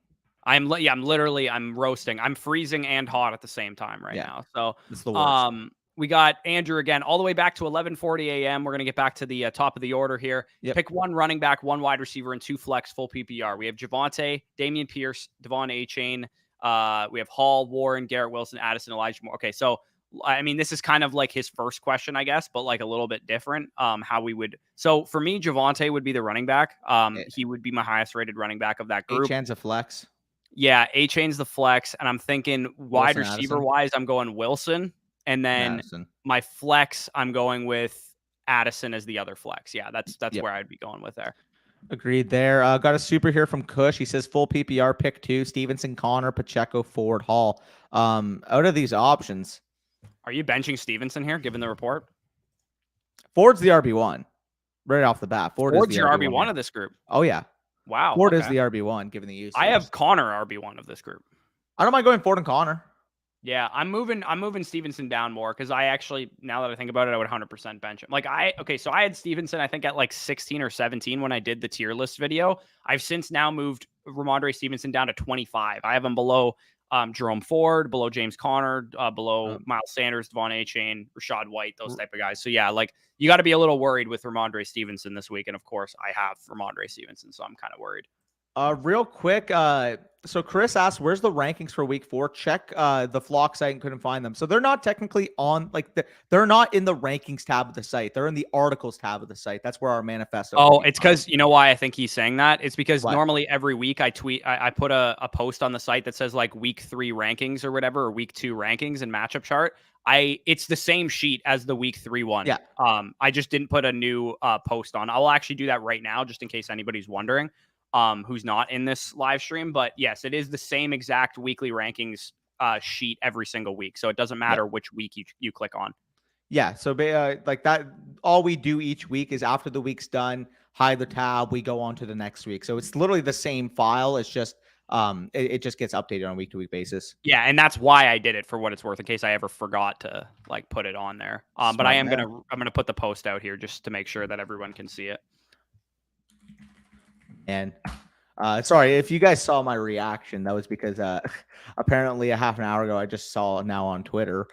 I'm roasting. I'm freezing and hot at the same time right now. So it's the worst. We got Andrew again, all the way back to 11:40 a.m. We're going to get back to the top of the order here. Yep. Pick one running back, one wide receiver, and two flex full PPR. We have Javonte, Damian Pierce, Devon Achane. We have Hall, Warren, Garrett Wilson, Addison, Elijah Moore. Okay, so I mean, this is kind of like his first question, I guess, but like a little bit different. How we would. So for me, Javonte would be the running back. He would be my highest rated running back of that group. Achane's a flex. Yeah, Achane's the flex, and I'm thinking wide receiver wise, I'm going Wilson. And then my flex, I'm going with Addison as the other flex. Yeah, that's where I'd be going with there. Agreed there. Got a super here from Kush. He says full PPR pick 2, Stevenson, Connor, Pacheco, Ford, Hall. Out of these options. Are you benching Stevenson here, given the report? Ford's the RB1 right off the bat. Ford's your RB1 of this group. Oh, yeah. Wow. Ford is the RB1 given the use. I have Connor RB1 of this group. I don't mind going Ford and Connor. Yeah, I'm moving Stevenson down more because I actually, now that I think about it, I would 100% bench him. So I had Stevenson, I think at like 16 or 17 when I did the tier list video. I've since now moved Ramondre Stevenson down to 25. I have him below Jerome Ford, below James Conner, below Miles Sanders, Devon Achane, Rashad White, those type of guys. So yeah, like you got to be a little worried with Ramondre Stevenson this week. And of course I have Ramondre Stevenson, so I'm kind of worried. Real quick, so Chris asked, where's the rankings for week 4? Check the Flock site and couldn't find them. So they're not technically on, they're not in the rankings tab of the site. They're in the articles tab of the site. That's where our manifesto. Oh, it's because, you know why I think he's saying that? It's because normally every week I put a post on the site that says like week 3 rankings or whatever, or week 2 rankings and matchup chart. It's the same sheet as the week 3 one. Yeah. I just didn't put a new post on. I will actually do that right now, just in case anybody's wondering. Who's not in this live stream, but yes, it is the same exact weekly rankings sheet every single week. So it doesn't matter which week you click on. Yeah. So like that, all we do each week is after the week's done, hide the tab, we go on to the next week. So it's literally the same file. It's just, it just gets updated on a week-to-week basis. Yeah. And that's why I did it, for what it's worth, in case I ever forgot to like put it on there. But I'm going to put the post out here just to make sure that everyone can see it. And sorry if you guys saw my reaction. That was because apparently a half an hour ago I just saw now on Twitter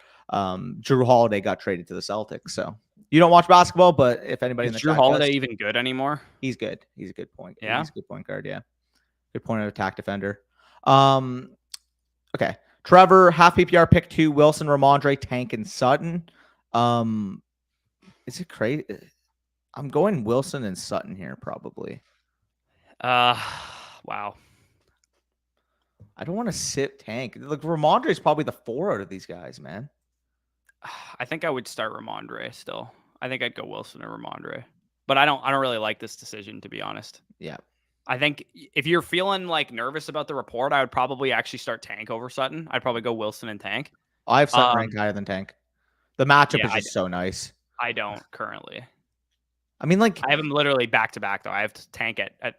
Drew Holiday got traded to the Celtics. So you don't watch basketball, but if anybody is Drew Holiday even good anymore? He's good. He's a good point. Yeah, he's a good point guard. Yeah, good point of attack defender. Okay, Trevor, half PPR pick 2, Wilson, Ramondre, Tank, and Sutton. Is it crazy? I'm going Wilson and Sutton here probably. Wow. I don't want to sit Tank. Like Ramondre is probably the 4 out of these guys, man. I think I would start Ramondre still. I think I'd go Wilson or Ramondre. But I don't really like this decision, to be honest. Yeah. I think if you're feeling like nervous about the report, I would probably actually start Tank over Sutton. I'd probably go Wilson and Tank. I have Sutton ranked higher than Tank. The matchup is just so nice. I don't currently. I mean, like I have them literally back to back though. I have Tank at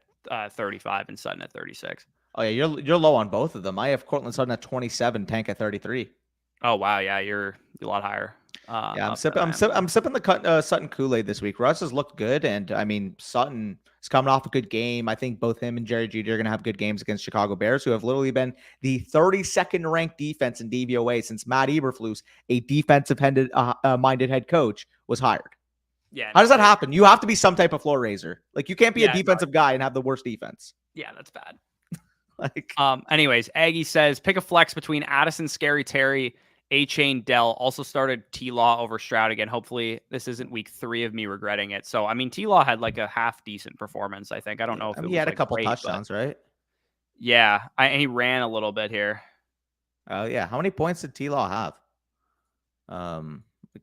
35 and Sutton at 36. Oh yeah, you're low on both of them. I have Cortland Sutton at 27, Tank at 33. Oh wow, yeah, you're a lot higher. Yeah, I'm sipping the Sutton Kool-Aid this week. Russ has looked good, and I mean Sutton is coming off a good game. I think both him and Jerry Jeudy are going to have good games against Chicago Bears, who have literally been the 32nd ranked defense in DVOA since Matt Eberflus, a defensive-minded head coach, was hired. Yeah. How does that happen? You have to be some type of floor raiser. Like you can't be a defensive guy and have the worst defense. Yeah, that's bad. Anyways, Aggie says pick a flex between Addison, Scary Terry, Achane, Dell. Also started T-Law over Stroud again. Hopefully this isn't week 3 of me regretting it. So I mean, T-Law had like a half decent performance. I think. I don't know if he had a couple touchdowns, right? Yeah, and he ran a little bit here. Oh yeah. How many points did T-Law have?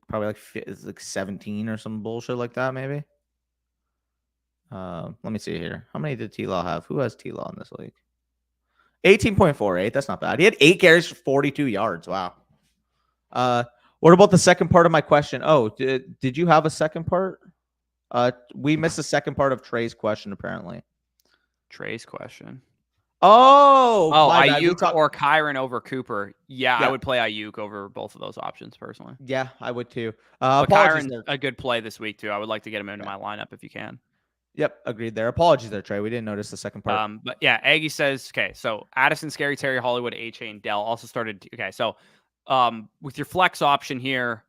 Probably like 17 or some bullshit like that, maybe. Let me see here. How many did T-Law have? Who has T-Law in this league? 18.48. That's not bad. He had 8 carries for 42 yards. Wow. What about the second part of my question? Oh, did you have a second part? We missed the second part of Trey's question, apparently. Trey's question. Oh, Oh, my bad. Ayuk or Kyron over Cooper. Yeah, I Yeah. would play Ayuk over both of those options personally. Yeah, I would too. But Apologies Kyron's there. a good play this week too. I would like to get him into Yeah. my lineup if you can. Yep, agreed there. Apologies there, Trey. We didn't notice the second part. But yeah, Aggie says, okay, so Addison, Scary Terry, Hollywood, A-Chain, Dell also started. Okay, so with your flex option here,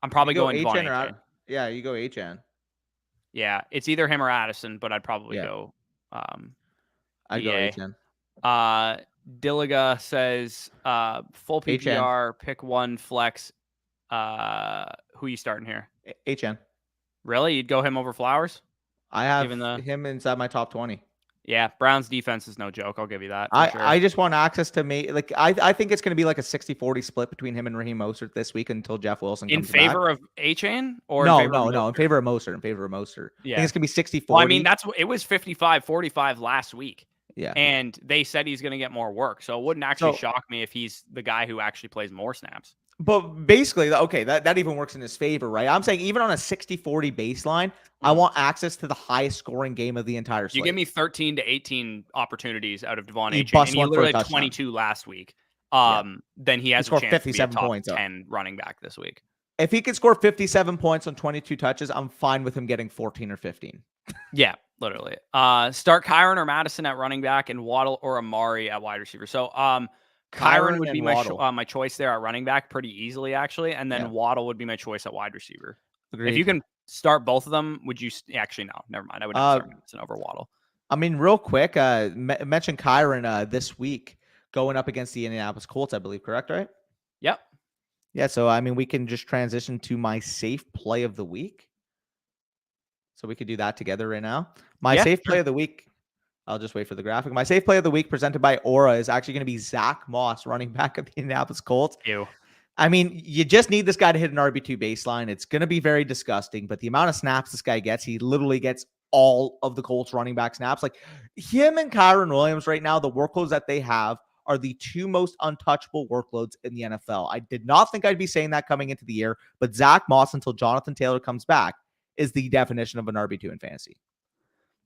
I'm probably going Devon A-Chain A-Chain. Yeah, you go A-Chain. Yeah, it's either him or Addison, but I'd probably go I go A-Chain. Dilliga says full PPR, pick one flex. Who you starting here? A-Chain. Really? You'd go him over Flowers? I have him inside my top 20. Yeah, Browns defense is no joke. I'll give you that. I just want access to me. Like I think it's going to be like a 60-40 split between him and Raheem Mostert this week until Jeff Wilson comes back. In favor of A-Chain or no, in favor of Mostert. In favor of Mostert. Yeah. I think it's going to be 60-40. Well, I mean, it was 55-45 last week. Yeah. And they said he's going to get more work. So it wouldn't actually shock me if he's the guy who actually plays more snaps. But basically, okay, that even works in his favor, right? I'm saying even on a 60-40 baseline, I want access to the highest scoring game of the entire slate. You give me 13 to 18 opportunities out of Devon A-Chain, and he literally had 22 last week. Then he has a chance 57 to be a top 10 running back this week. If he can score 57 points on 22 touches, I'm fine with him getting 14 or 15. Yeah, literally. Start Kyron or Madison at running back and Waddle or Amari at wide receiver. So Kyron would be my choice there at running back pretty easily, actually. And then Waddle would be my choice at wide receiver. Agreed. If you can start both of them, would you actually, no, never mind. I would start Madison over Waddle. I mean, real quick, mention Kyron this week going up against the Indianapolis Colts, I believe, correct, right? Yep. Yeah, so I mean, we can just transition to my safe play of the week. So we could do that together right now. My safe play of the week, I'll just wait for the graphic. My safe play of the week presented by Aura is actually going to be Zach Moss, running back of the Indianapolis Colts. Ew. I mean, you just need this guy to hit an RB2 baseline. It's going to be very disgusting, but the amount of snaps this guy gets, he literally gets all of the Colts running back snaps. Like him and Kyron Williams right now, the workloads that they have are the two most untouchable workloads in the NFL. I did not think I'd be saying that coming into the year, but Zach Moss, until Jonathan Taylor comes back, is the definition of an RB2 in fantasy.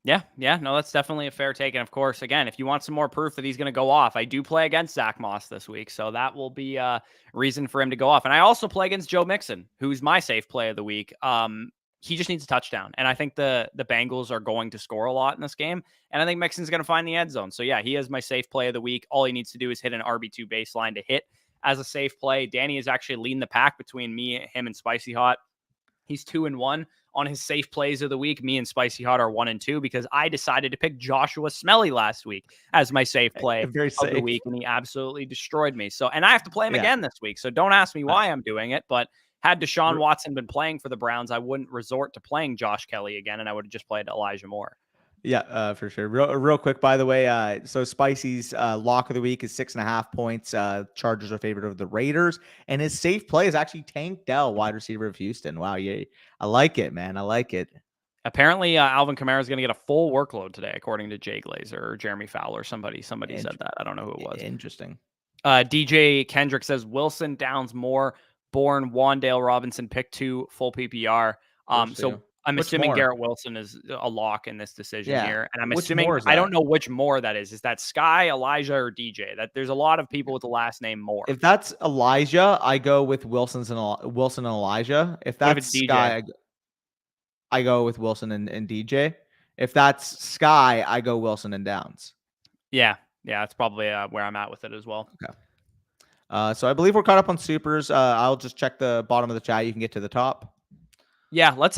Yeah, no, that's definitely a fair take. And of course, again, if you want some more proof that he's going to go off, I do play against Zach Moss this week, so that will be a reason for him to go off. And I also play against Joe Mixon, who's my safe play of the week. He just needs a touchdown, and I think the Bengals are going to score a lot in this game, and I think Mixon's going to find the end zone. So yeah, he is my safe play of the week. All he needs to do is hit an RB2 baseline to hit as a safe play. Danny is actually leading the pack between me, him, and Spicy Hot. He's 2-1 on his safe plays of the week. Me and Spicy Hot are 1-2 because I decided to pick Joshua Smelly last week as my safe play of the week, and he absolutely destroyed me. So, and I have to play him again this week. So don't ask me why I'm doing it, but had Deshaun Watson been playing for the Browns, I wouldn't resort to playing Josh Kelly again, and I would have just played Elijah Moore. Yeah, for sure. Real quick, by the way, so Spicy's lock of the week is 6.5 points. Chargers are favored over the Raiders, and his safe play is actually Tank Dell, wide receiver of Houston. Wow, yeah, I like it, man. I like it. Apparently, Alvin Kamara is going to get a full workload today, according to Jay Glazer or Jeremy Fowler. Somebody said that. I don't know who it was. Interesting. DJ Kendrick says Wilson, Downs, Moore, Bourne, Wandale, Robinson, pick 2, full PPR. So I'm assuming Garrett Wilson is a lock in this decision here. And I'm assuming, I don't know which Moore that is. Is that Sky, Elijah, or DJ? That there's a lot of people with the last name Moore. If that's Elijah, I go with Wilson and Elijah. If that's Sky, I go with Wilson and DJ. If that's Sky, I go Wilson and Downs. Yeah, that's probably where I'm at with it as well. Okay. So I believe we're caught up on supers. I'll just check the bottom of the chat. You can get to the top. Yeah, let's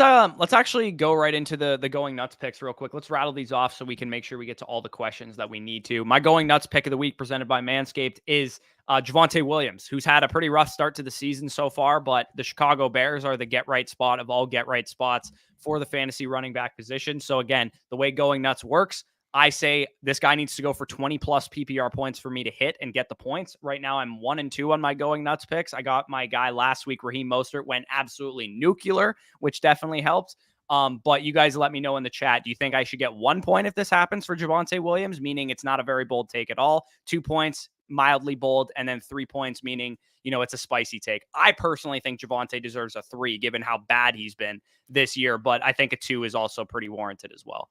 actually go right into the going nuts picks real quick. Let's rattle these off so we can make sure we get to all the questions that we need to. My going nuts pick of the week presented by Manscaped is Javonte Williams, who's had a pretty rough start to the season so far, but the Chicago Bears are the get right spot of all get right spots for the fantasy running back position. So again, the way going nuts works, I say this guy needs to go for 20 plus PPR points for me to hit and get the points. Right now, I'm 1-2 on my going nuts picks. I got my guy last week, Raheem Mostert, went absolutely nuclear, which definitely helped. But you guys let me know in the chat. Do you think I should get 1 point if this happens for Javonte Williams? Meaning it's not a very bold take at all. 2 points, mildly bold, and then 3 points, meaning, it's a spicy take. I personally think Javonte deserves a 3, given how bad he's been this year, but I think a 2 is also pretty warranted as well.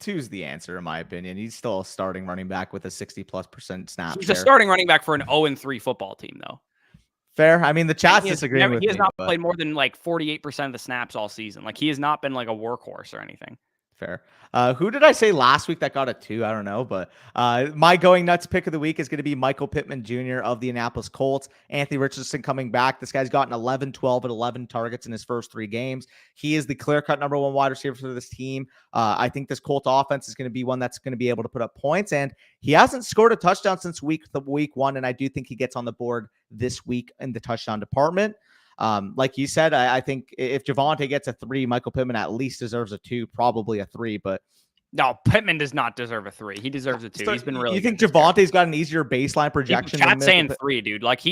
2's the answer, in my opinion. He's still a starting running back with a 60+% snap He's share. a starting running back for an 0-3 football team, though. Fair. I mean, the chat's disagreeing with me. He has not played more than like 48% of the snaps all season. Like, he has not been like a workhorse or anything. Fair. Who did I say last week that got a 2? I don't know, but my going nuts pick of the week is going to be Michael Pittman Jr. of the Indianapolis Colts. Anthony Richardson coming back. This guy's gotten 11, 12, and 11 targets in his first 3 games. He is the clear-cut number 1 wide receiver for this team. I think this Colts offense is going to be one that's going to be able to put up points, and he hasn't scored a touchdown since week 1, and I do think he gets on the board this week in the touchdown department. Like you said, I think if Javonte gets a 3, Michael Pittman at least deserves a 2, probably a 3. But no, Pittman does not deserve a 3. He deserves a 2. He's been really. You think Javonte's got an easier baseline projection? Chat's saying 3, dude. Like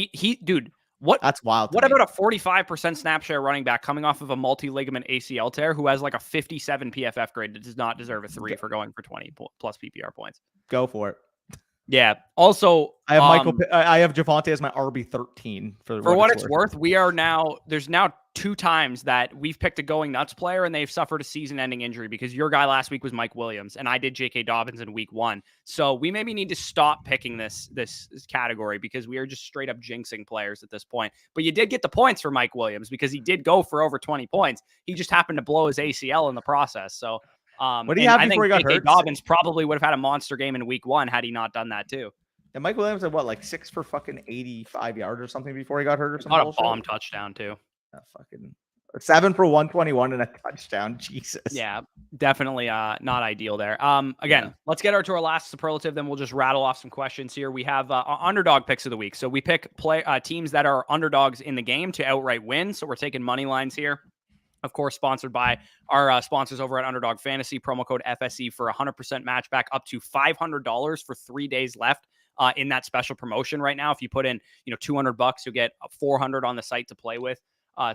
dude. What? That's wild. What about a 45% snap share running back coming off of a multi-ligament ACL tear who has like a 57 PFF grade that does not deserve a 3 for going for 20 plus PPR points? Go for it. Yeah. Also, I have I have Javonte as my RB13 for what it's worth. There's now 2 times that we've picked a going nuts player and they've suffered a season-ending injury, because your guy last week was Mike Williams and I did J.K. Dobbins in week 1. So we maybe need to stop picking this category, because we are just straight up jinxing players at this point. But you did get the points for Mike Williams because he did go for over 20 points. He just happened to blow his ACL in the process. So. What do you have before he got hurt? Dobbins probably would have had a monster game in week 1 had he not done that too. And Mike Williams had like 6 for fucking 85 yards or something before he got hurt, or something. Not a bomb touchdown too. Fucking 7 for 121 and a touchdown. Jesus. Yeah, definitely not ideal there. Again, let's get to our last superlative, then we'll just rattle off some questions here. We have underdog picks of the week. So we pick teams that are underdogs in the game to outright win. So we're taking money lines here. Of course, sponsored by our sponsors over at Underdog Fantasy. Promo code FSE for 100% match back up to $500 for 3 days left in that special promotion right now. If you put in, $200, you'll get $400 on the site to play with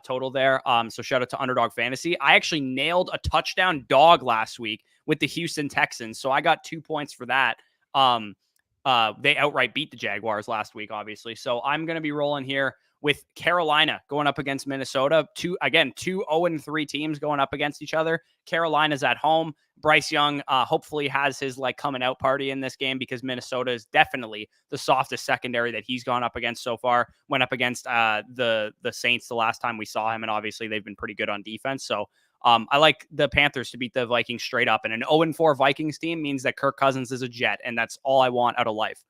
total there. So shout out to Underdog Fantasy. I actually nailed a touchdown dog last week with the Houston Texans, so I got 2 points for that. They outright beat the Jaguars last week, obviously. So I'm going to be rolling here with Carolina going up against Minnesota. 2 0-3 teams going up against each other. Carolina's at home. Bryce Young hopefully has his coming out party in this game, because Minnesota is definitely the softest secondary that he's gone up against so far. Went up against the Saints the last time we saw him, and obviously they've been pretty good on defense. So I like the Panthers to beat the Vikings straight up, and an 0-4 Vikings team means that Kirk Cousins is a Jet, and that's all I want out of life.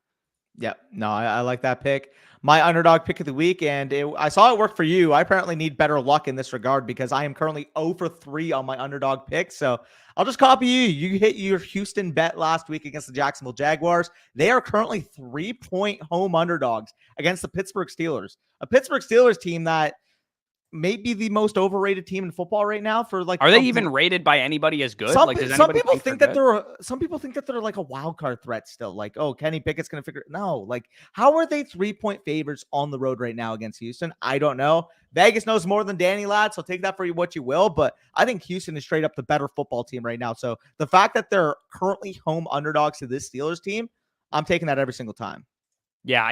Yeah, no, I like that pick. My underdog pick of the week, and I saw it work for you. I apparently need better luck in this regard, because I am currently 0-3 on my underdog pick. So I'll just copy you. You hit your Houston bet last week against the Jacksonville Jaguars. They are currently 3-point home underdogs against the Pittsburgh Steelers, a Pittsburgh Steelers team that may be the most overrated team in football right now. Are they even rated by anybody as good? Some people think that they're like a wild card threat still. Like, oh, Kenny Pickett's gonna figure it. No, like, how are they 3-point favorites on the road right now against Houston? I don't know. Vegas knows more than Danny Ladd, so take that for what you will. But I think Houston is straight up the better football team right now. So the fact that they're currently home underdogs to this Steelers team, I'm taking that every single time. Yeah,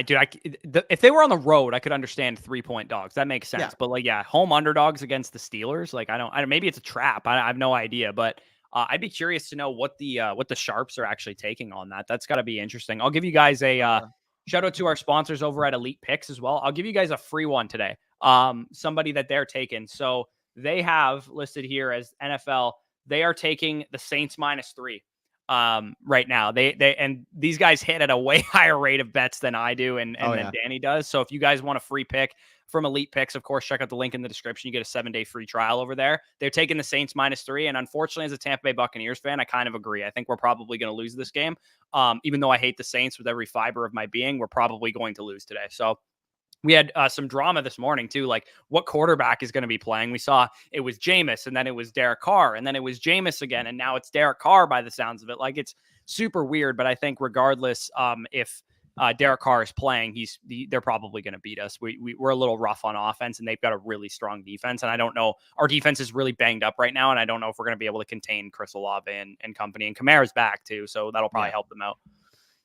if they were on the road, I could understand 3-point dogs. That makes sense. Yeah. But home underdogs against the Steelers, I don't. Maybe it's a trap. I have no idea. But I'd be curious to know what the sharps are actually taking on that. That's got to be interesting. I'll give you guys a shout out to our sponsors over at Elite Picks as well. I'll give you guys a free one today. Somebody that they're taking. So they have listed here as NFL. They are taking the Saints -3. Right now and these guys hit at a way higher rate of bets than I do and than Danny does. So if you guys want a free pick from Elite Picks, of course, check out the link in the description. You get a 7-day free trial over there. They're taking the Saints -3. And unfortunately, as a Tampa Bay Buccaneers fan, I kind of agree. I think we're probably going to lose this game. Even though I hate the Saints with every fiber of my being, we're probably going to lose today. So we had some drama this morning, too, like what quarterback is going to be playing. We saw it was Jameis, and then it was Derek Carr, and then it was Jameis again, and now it's Derek Carr by the sounds of it. Like, it's super weird, but I think regardless, if Derek Carr is playing, they're probably going to beat us. We're a little rough on offense, and they've got a really strong defense, and I don't know. Our defense is really banged up right now, and I don't know if we're going to be able to contain Chris Olave and company. And Kamara's back, too, so that'll probably help them out.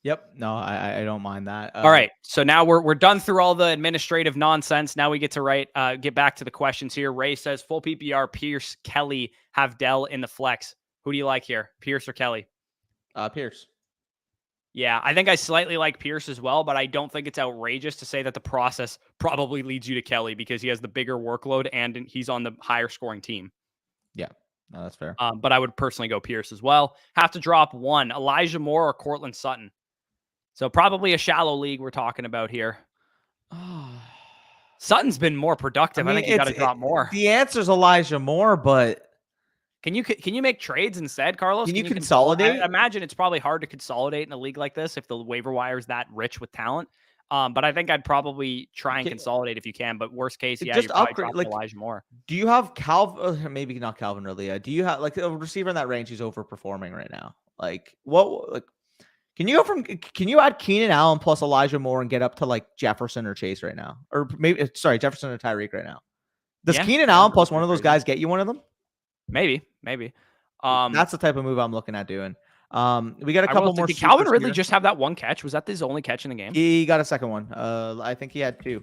Yep. No, I don't mind that. All right. So now we're done through all the administrative nonsense. Now we get to get back to the questions here. Ray says full PPR, Pierce, Kelly, have Dell in the flex. Who do you like here? Pierce or Kelly? Pierce. Yeah, I think I slightly like Pierce as well, but I don't think it's outrageous to say that the process probably leads you to Kelly because he has the bigger workload and he's on the higher scoring team. Yeah, no, that's fair. But I would personally go Pierce as well. Have to drop one, Elijah Moore or Cortland Sutton. So probably a shallow league we're talking about here. Sutton's been more productive. I think you got to drop more. The answer is Elijah Moore, but can you make trades instead, Carlos? Can you consolidate? I imagine it's probably hard to consolidate in a league like this if the waiver wire is that rich with talent. But I think I'd probably try and consolidate if you can. But worst case, yeah, just upgrade like Elijah Moore. Do you have Calvin? Maybe not Calvin really. Do you have like a receiver in that range who's overperforming right now? Like what? Like can you add Keenan Allen plus Elijah Moore and get up to like Jefferson or Chase right now? Or maybe Jefferson or Tyreek right now. Does Keenan Allen plus one of those guys get you one of them? Maybe. That's the type of move I'm looking at doing. We got a couple more. Did Calvin Ridley just have that one catch? Was that his only catch in the game? He got a second one. I think he had two.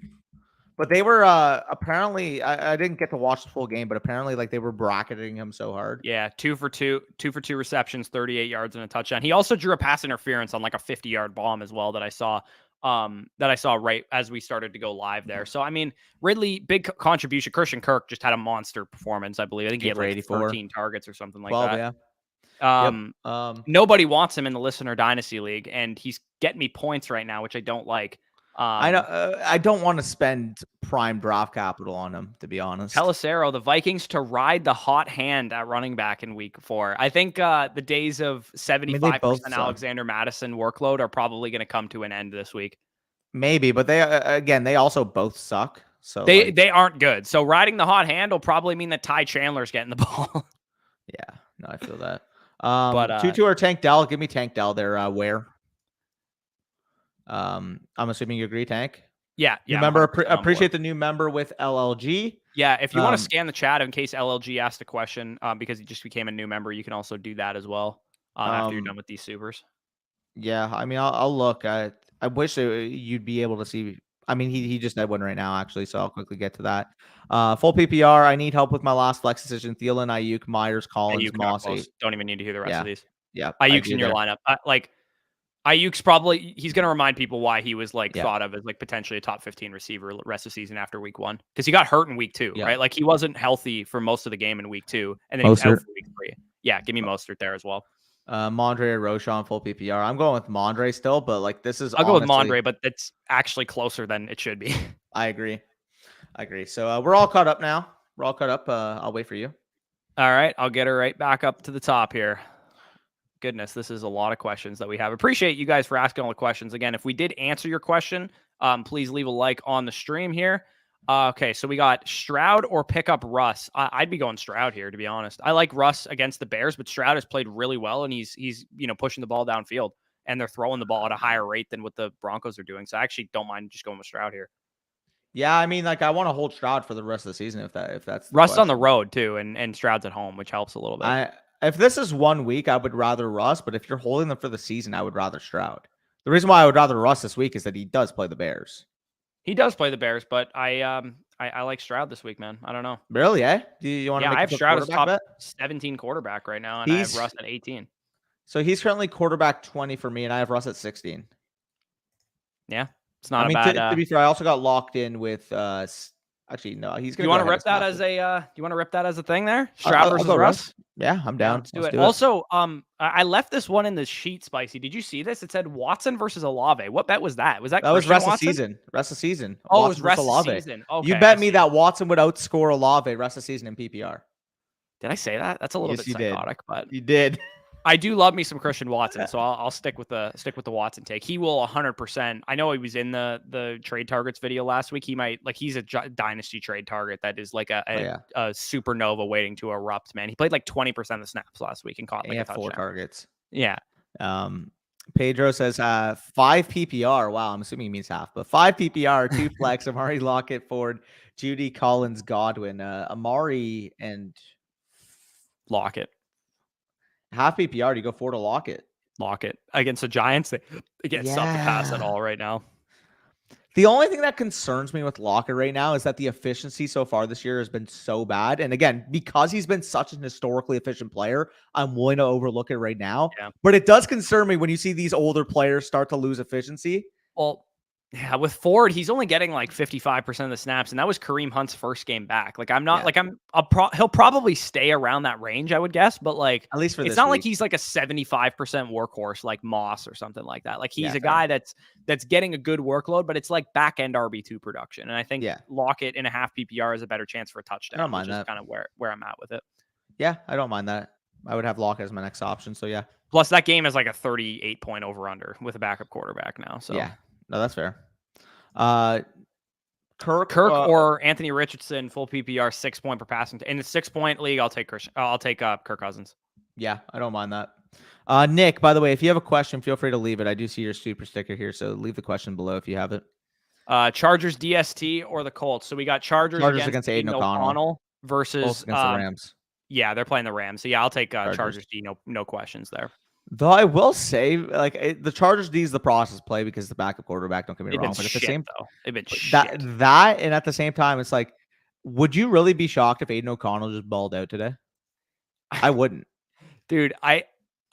But they were apparently I didn't get to watch the full game, but apparently like they were bracketing him so hard. Yeah, 2 for 2 receptions, 38 yards and a touchdown. He also drew a pass interference on like a 50-yard bomb as well that I saw right as we started to go live there. So I mean, Ridley, big contribution. Christian Kirk just had a monster performance, I believe. I think he had like 13 targets or something like that. Yeah. Nobody wants him in the Listener Dynasty League, and he's getting me points right now, which I don't like. I know. I don't want to spend prime draft capital on him, to be honest. Pelissero, the Vikings to ride the hot hand at running back in week 4. I think the days of 75% Alexander Madison workload are probably going to come to an end this week. Maybe, but they also both suck. So they aren't good. So riding the hot hand will probably mean that Ty Chandler's getting the ball. Yeah, no, I feel that. But Tutu or Tank Dell? Give me Tank Dell there. Where? I'm assuming you agree, Tank. Yeah. Remember, appreciate the new member with LLG. Yeah, if you want to scan the chat in case LLG asked a question, because he just became a new member, you can also do that as well after you're done with these supers. Yeah, I mean, I'll look. I wish you'd be able to see. I mean, he just had one right now, actually, so I'll quickly get to that. Full PPR, I need help with my last flex decision. Thielen, Ayuk, Myers, Collins, Moss. Don't even need to hear the rest of these. Yeah, Ayuk's in your lineup. Ayuk's probably he's going to remind people why he was thought of as like potentially a top 15 receiver rest of the season after week 1 because he got hurt in week 2, right? Like he wasn't healthy for most of the game in week 2, and then he was out for week 3. Yeah, give me Mostert there as well. Mondre or Roschon full PPR. I'm going with Mondre still, but like this is I'll go with Mondre, but it's actually closer than it should be. I agree. So we're all caught up now. We're all caught up. I'll wait for you. All right, I'll get her right back up to the top here. Goodness, this is a lot of questions that we have. Appreciate you guys for asking all the questions. Again, if we did answer your question, please leave a like on the stream here. Okay, so we got Stroud or pick up Russ. I'd be going Stroud here, to be honest. I like Russ against the Bears, but Stroud has played really well, and he's pushing the ball downfield, and they're throwing the ball at a higher rate than what the Broncos are doing. So I actually don't mind just going with Stroud here. Yeah, I mean, like I want to hold Stroud for the rest of the season if that's Russ on the road too, and Stroud's at home, which helps a little bit. If this is 1 week, I would rather Russ, but if you're holding them for the season, I would rather Stroud. The reason why I would rather Russ this week is that he does play the Bears. He does play the Bears, but I like Stroud this week, man. I don't know. Really, eh? Do you want to make I have Stroud as top 17 quarterback right now, and I have Russ at 18. So he's currently quarterback 20 for me, and I have Russ at 16. Yeah, it's not bad. To be fair, I also got locked in with actually, no, he's going to. You want to rip that as you want to rip that as a thing there? Stroud versus Russ? Yeah, I'm down. Let's do it. Also, I left this one in the sheet, Spicy. Did you see this? It said Watson versus Olave. What bet was that? Was that was rest of season? Rest of season. Oh, it was rest of season. Okay, you bet me that Watson would outscore Olave rest of season in PPR. Did I say that? That's a little bit psychotic, but you did. I do love me some Christian Watson, so I'll stick with the Watson take. He will 100%. I know he was in the trade targets video last week. He might he's a dynasty trade target that is like a supernova waiting to erupt. Man, he played like 20% of the snaps last week and caught like a touchdown. 4 targets. Yeah. Pedro says 5 PPR. Wow, I'm assuming he means half, but 5 PPR, 2 flex. Amari, Lockett, Ford, Judy, Collins, Godwin, Amari, and Lockett. Half PPR, do you go 4 to Lockett? Lockett against the Giants. They get stuff to pass at Yeah. all right now. The only thing that concerns me with Lockett right now is that the efficiency so far this year has been so bad. And again, because he's been such an historically efficient player, I'm willing to overlook it right now. Yeah. But it does concern me when you see these older players start to lose efficiency. Well, yeah, with Ford, he's only getting like 55% of the snaps, and that was Kareem Hunt's first game back. Like, I'm not like he'll probably stay around that range, I would guess, but like at least for it's this not week. like he's like a 75% workhorse like Moss or something like that. Like he's Yeah, a guy that's getting a good workload, but it's like back end RB2 production. And I think Lockett in a half PPR is a better chance for a touchdown. I don't mind which that. is kind of where I'm at with it. Yeah, I don't mind that. I would have Lockett as my next option. So yeah. Plus that game is like a 38-point over under with a backup quarterback now. So yeah, no, that's fair. Kirk or Anthony Richardson, full PPR, 6-point per passing. In the 6-point league, I'll take Kirk Cousins. Yeah, I don't mind that. Nick, by the way, if you have a question, feel free to leave it. I do see your super sticker here, so leave the question below if you have it. Chargers DST or the Colts. So we got Chargers against Aiden O'Connell versus Colts against the Rams. Yeah, they're playing the Rams. So yeah, I'll take Chargers D. No questions there. Though I will say, like the Chargers D is the process play because the backup quarterback. Don't get me wrong, but at the same they've been that, and at the same time, it's like, would you really be shocked if Aiden O'Connell just balled out today? I wouldn't, dude. I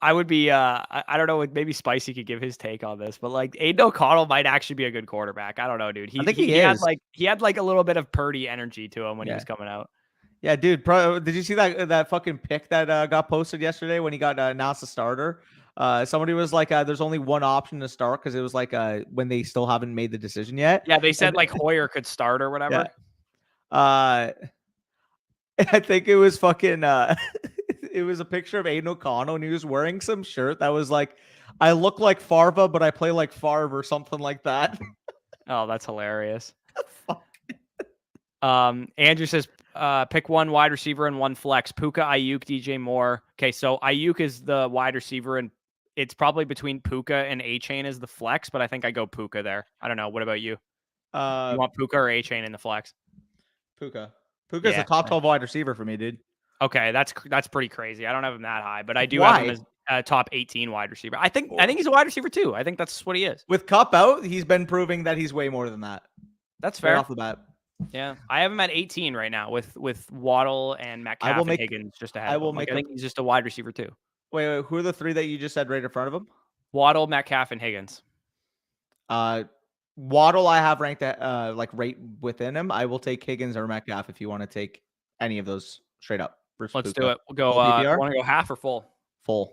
would be. I don't know. Maybe Spicy could give his take on this, but like Aiden O'Connell might actually be a good quarterback. I don't know, dude. I think he is. He had like a little bit of Purdy energy to him when he was coming out. Yeah, dude. Did you see that fucking pic that got posted yesterday when he got announced a starter? Somebody was like, "There's only one option to start," because it was like when they still haven't made the decision yet. Yeah, they said like Hoyer could start or whatever. Yeah. I think it was fucking. It was a picture of Aiden O'Connell, and he was wearing some shirt that was like, "I look like Farva, but I play like Favre," or something like that. Oh, that's hilarious. Andrew says, pick one wide receiver and one flex. Puka, Ayuk, DJ Moore. Okay, so Ayuk is the wide receiver, and it's probably between Puka and A-Chain as the flex, but I think I go Puka there. I don't know. What about you? You want Puka or A-Chain in the flex? Puka. Puka's a top 12 wide receiver for me, dude. Okay, that's pretty crazy. I don't have him that high, but I do have him as a top 18 wide receiver. I think he's a wide receiver too. I think that's what he is. With Cup out, he's been proving that he's way more than that. That's fair. Right off the bat. Yeah, I have him at 18 right now with Waddle and Metcalf and Higgins just ahead. I think he's just a wide receiver too. Wait, who are the three that you just said right in front of him? Waddle, Metcalf, and Higgins. Waddle I have ranked at like right within him. I will take Higgins or Metcalf if you want to take any of those straight up. Let's do it. We'll go. Want to go half or full? Full.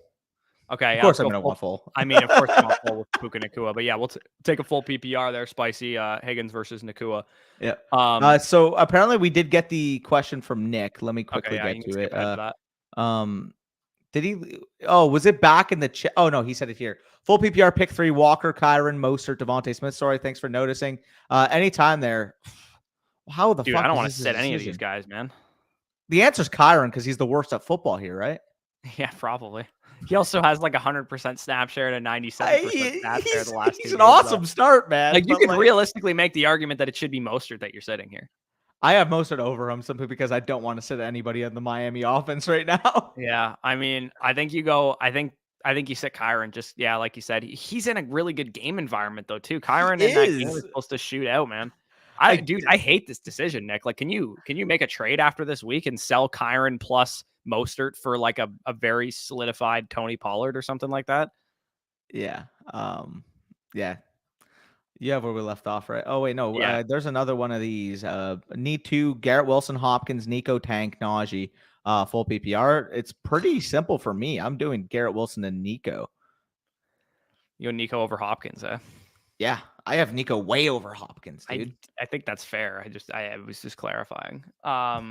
Okay. Of course, I'm gonna want full. I mean, of course, I'm full with Puka Nacua, but yeah, we'll take a full PPR there. Spicy Higgins versus Nacua. Yeah. So apparently we did get the question from Nick. Let me quickly get to it. Did he? Oh, was it back in the chat? Oh no, he said it here. Full PPR pick 3: Walker, Kyron, Mostert, Devontae Smith. Sorry, thanks for noticing. Anytime there. How the fuck? I don't want to sit any of these guys, man. The answer is Kyron because he's the worst at football here, right? Yeah, probably. He also has like 100% snap share and a 97% snap share the last 2 He's an awesome start, man. Like you can realistically make the argument that it should be Mostert that you're sitting here. I have Mostert over him simply because I don't want to sit anybody in the Miami offense right now. Yeah, I mean, I think you go. I think you sit Kyron. Just like you said, he's in a really good game environment though too. Kyron in that game is supposed to shoot out, man. I hate this decision, Nick. Like, can you make a trade after this week and sell Kyron plus Mostert for like a very solidified Tony Pollard or something like that? Yeah. Yeah. You have where we left off, right? Oh, wait, no. Yeah. There's another one of these. Need to Garrett Wilson, Hopkins, Nico, Tank, Najee, full PPR. It's pretty simple for me. I'm doing Garrett Wilson and Nico. You go Nico over Hopkins, eh? Yeah. I have Nico way over Hopkins, dude. I think that's fair. I was just clarifying. I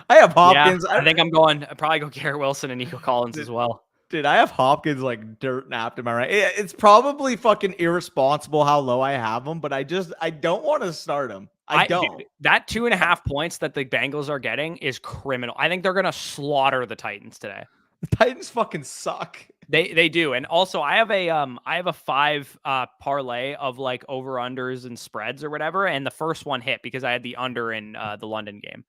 have Hopkins. Yeah, I think I'd probably go Garrett Wilson and Nico Collins as well. Dude, I have Hopkins like dirt napped. Am I right? It's probably fucking irresponsible how low I have him, but I don't want to start him. I don't. Dude, that 2.5 points that the Bengals are getting is criminal. I think they're gonna slaughter the Titans today. The Titans fucking suck. They do. And also I have a 5 parlay of like over unders and spreads or whatever. And the first one hit because I had the under in the London game